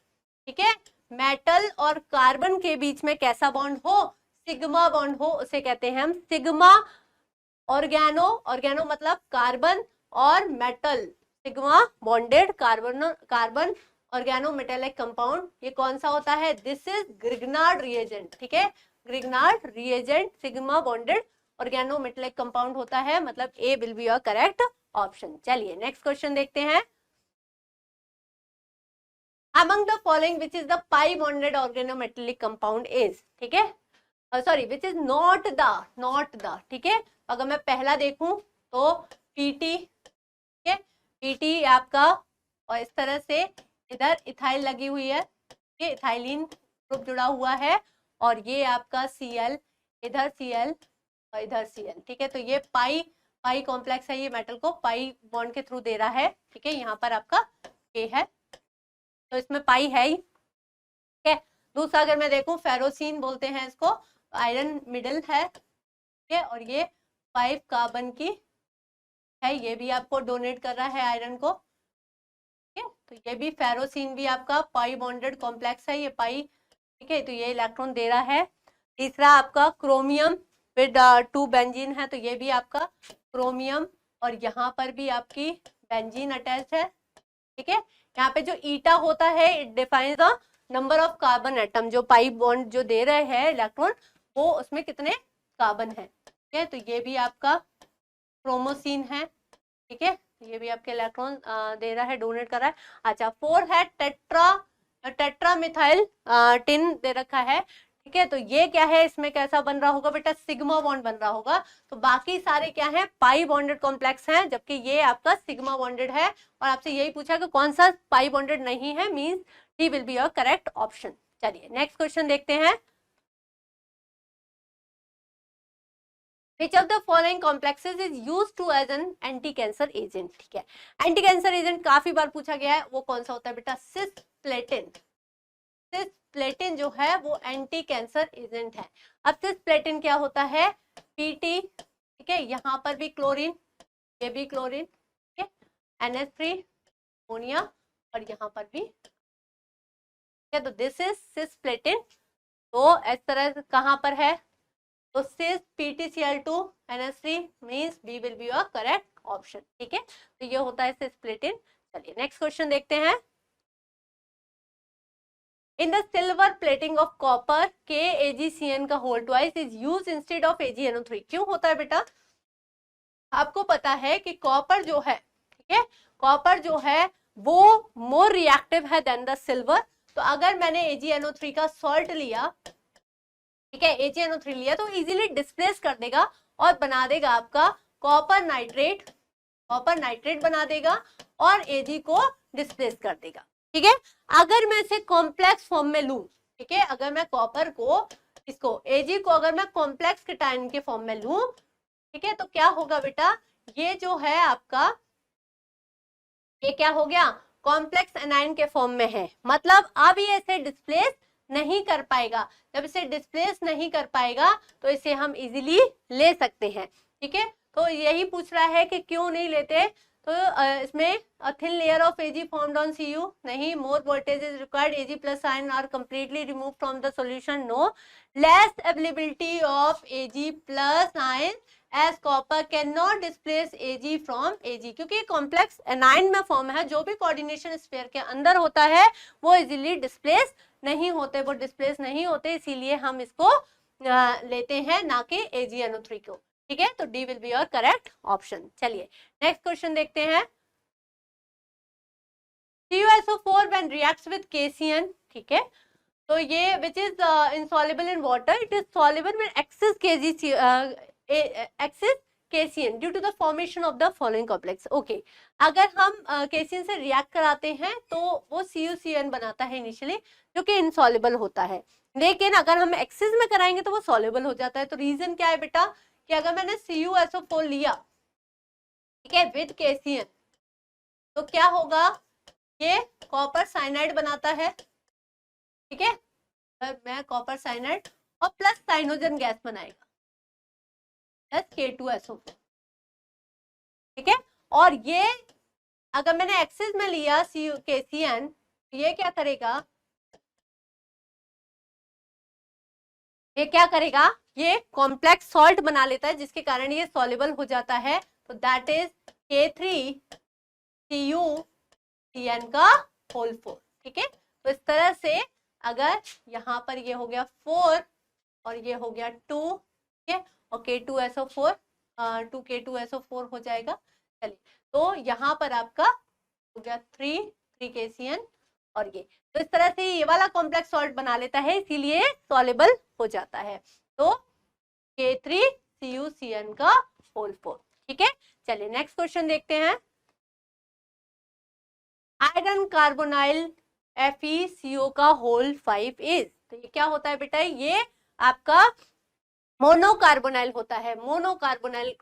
ठीक है, मेटल और कार्बन के बीच में कैसा बॉन्ड हो, सिग्मा बॉन्ड हो, उसे कहते हैं हम सिग्मा ऑर्गेनो मतलब कार्बन और metal, sigma bonded carbon organometallic compound, ये कौन सा होता है, दिस इज ग्रिग्नार्ड रिएजेंट। ठीक है, Grignard reagent sigma bonded organometallic compound होता है, मतलब A will be your correct option. चलिए नेक्स्ट क्वेश्चन देखते हैं। Among the following which is the pi bonded organometallic compound is, ठीक है, sorry which is not the, ठीक है, अगर मैं पहला देखूं तो PT, ठीक है, PT आपका, और इस तरह से इधर इथाइल लगी हुई है, ये इथाइलिन ग्रुप जुड़ा हुआ है, और ये आपका Cl, इधर Cl और इधर Cl। ठीक है, तो ये पाई कॉम्प्लेक्स है, ये मेटल को पाई बॉन्ड के थ्रू दे रहा है। ठीक है, यहाँ पर आपका K है, तो इसमें पाई है ही। ठीक है, दूसरा अगर मैं देखूं फेरोसिन बोलते हैं इसको, आयरन मिडल है, ठीक है, और ये 5 कार्बन की है, ये भी आपको डोनेट कर रहा है आयरन को, ठीक है। तो ये भी फेरोसिन भी आपका पाई बॉन्डेड कॉम्प्लेक्स है, ये पाई, ठीक है, तो ये इलेक्ट्रॉन दे रहा है। तीसरा आपका क्रोमियम विद 2 बेंजीन है, तो ये भी आपका क्रोमियम, और यहाँ पर भी आपकी बेंजीन अटैच है, ठीक है। यहाँ पे जो ईटा होता है it defines the number of carbon atom, जो पाई बॉन्ड जो दे रहे हैं इलेक्ट्रॉन वो उसमें कितने कार्बन है, ठीक है। तो ये भी आपका क्रोमोसिन है, ठीक है, ये भी आपके इलेक्ट्रॉन दे रहा है, डोनेट कर रहा है। अच्छा 4 है टेट्रा मिथाइल टिन दे रखा है, ठीक है। तो ये क्या है, इसमें कैसा बन रहा होगा बेटा, सिग्मा बॉन्ड बन रहा होगा। तो बाकी सारे क्या है, पाई बॉन्डेड कॉम्प्लेक्स हैं, जबकि ये आपका सिग्मा बॉन्डेड है। और आपसे यही पूछा कि कौन सा पाई बॉन्डेड नहीं है, means D will be your correct option. चलिए नेक्स्ट क्वेश्चन देखते हैं। Which of the following complexes is used to as an anti-cancer agent? ठीक है, एंटी कैंसर एजेंट काफी बार पूछा गया है, वो कौन सा होता है बेटा, सिस्प्लेटिन। सिस्प्लेटिन जो है वो एंटी कैंसर एजेंट है। अब सिस्प्लेटिन क्या होता है, पीटी, ठीक है, यहाँ पर भी क्लोरीन, ये भी क्लोरीन, ठीक है, NH3 अमोनिया, और यहाँ पर भी, ठीक है। तो दिस इज सिस्प्लेटिन। तो इस तरह कहाँ पर है, तो cis PtCl2 NH3 means B will be your correct option, ठीक है। तो ये होता है सिस्प्लेटिन। चलिए नेक्स्ट क्वेश्चन देखते हैं। In the silver plating of copper KAgCN का whole twice is use instead of AgNO3। क्यों होता है बेटा, आपको पता है कि कॉपर जो है, ठीक है, कॉपर जो है वो मोर रिएक्टिव है देन द सिल्वर। तो अगर मैंने AgNO3 का सॉल्ट लिया, ठीक है, AgNO3 लिया, तो इजीली डिस्प्लेस कर देगा और बना देगा आपका कॉपर नाइट्रेट बना देगा और Ag को डिस्प्लेस कर देगा, ठीक है। अगर मैं इसे कॉम्प्लेक्स फॉर्म में लूं, ठीक है, अगर मैं कॉपर को, इसको Ag को अगर मैं कॉम्प्लेक्स केटायन के फॉर्म में लूं, ठीक है, तो क्या होगा बेटा, ये जो है आपका, ये क्या हो गया, कॉम्प्लेक्स एनाइन के फॉर्म में है, मतलब अब ये इसे डिस्प्लेस नहीं कर पाएगा। जब इसे डिस्प्लेस नहीं कर पाएगा तो इसे हम इजीली ले सकते हैं, ठीक है। तो यही पूछ रहा है कि क्यों नहीं लेते, तो इसमें thin layer of Ag formed on Cu, नहीं, more voltage is required, Ag plus ion are completely remove from the solution, no, less availability of Ag plus ion as copper can not displace Ag from Ag, क्योंकि complex anion में form है, जो भी coordination sphere के अंदर होता है वो इजीली डिस्प्लेस नहीं होते, वो डिस्प्लेस नहीं होते, इसीलिए हम इसको लेते हैं, ना कि AgNO3 को, ठीक है। तो D will be your correct option. चलिए नेक्स्ट क्वेश्चन देखते हैं। CuSO4 when reacts with KCN, ठीक है, तो ये which is insoluble in water, it is soluble with excess KCN due to the formation of the following complex। Okay, अगर हम KCN से रिएक्ट कराते हैं तो वो CuCN बनाता है इनिशियली, जो कि इनसॉल्युबल होता है, लेकिन अगर हम एक्सेस में कराएंगे तो वो सॉल्युबल हो जाता है। तो रीजन क्या है बेटा, कि अगर मैंने CuSO4 लिया, ठीक है, विद KCN, तो क्या होगा, ये कॉपर साइनाइड बनाता है, ठीक है, मैं कॉपर साइनाइड और प्लस साइनोजन गैस बनाएगा, प्लस K2SO4, ठीक है। और ये अगर मैंने एक्सेस में लिया KCN, ये क्या करेगा, ये क्या करेगा, ये कॉम्प्लेक्स सॉल्ट बना लेता है, जिसके कारण ये सॉल्युबल हो जाता है। तो दैट इज K3CuCN का होल 4, ठीक है। तो इस तरह से अगर यहाँ पर ये हो गया 4 और ये हो गया 2, ठीक है, और K2SO4 2K2SO4 हो जाएगा। चलिए, तो यहाँ पर आपका हो गया 3 KCN, और ये, तो इस तरह से ये वाला कॉम्प्लेक्स सॉल्ट बना लेता है, इसीलिए सॉल्युबल हो जाता है। तो K3CuCN का होल 4, ठीक है। चलिए नेक्स्ट क्वेश्चन देखते हैं। आयरन कार्बोनाइल FeCO का होल 5 इज, तो ये क्या होता है बेटा, ये आपका मोनोकार्बोनाइल होता है। मोनोकार्बोनाइल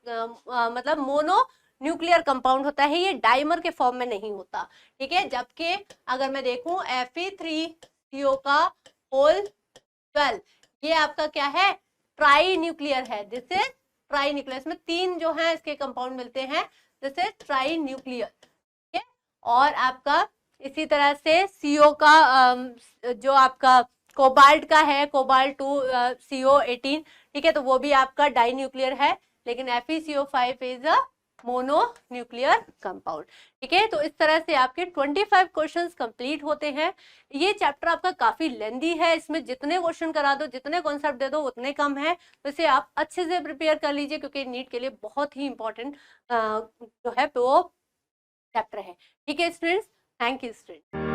मतलब मोनो न्यूक्लियर कंपाउंड होता है, ये डाइमर के फॉर्म में नहीं होता, ठीक है। जबकि अगर मैं देखूं Fe3CO का होल 12, ये आपका क्या है, ट्राई न्यूक्लियर है, दिस इज ट्राई न्यूक्लियर, इसमें 3 जो है इसके कंपाउंड मिलते हैं, दिस इज ट्राई न्यूक्लियर, ठीक है। और आपका इसी तरह से CO का जो आपका कोबाल्ट का है, कोबाल्ट 2 CO18, ठीक है, तो वो भी आपका डाई न्यूक्लियर है, लेकिन FeCO5 is a mono nuclear compound, ठीक है। तो इस तरह से आपके 25 क्वेश्चंस कंप्लीट होते हैं। ये चैप्टर आपका काफी लेंदी है, इसमें जितने क्वेश्चन करा दो, जितने कॉन्सेप्ट दे दो उतने कम है, तो इसे आप अच्छे से प्रिपेयर कर लीजिए, क्योंकि नीट के लिए बहुत ही इंपॉर्टेंट जो है वो चैप्टर है, ठीक है स्टूडेंट्स। Thank you student.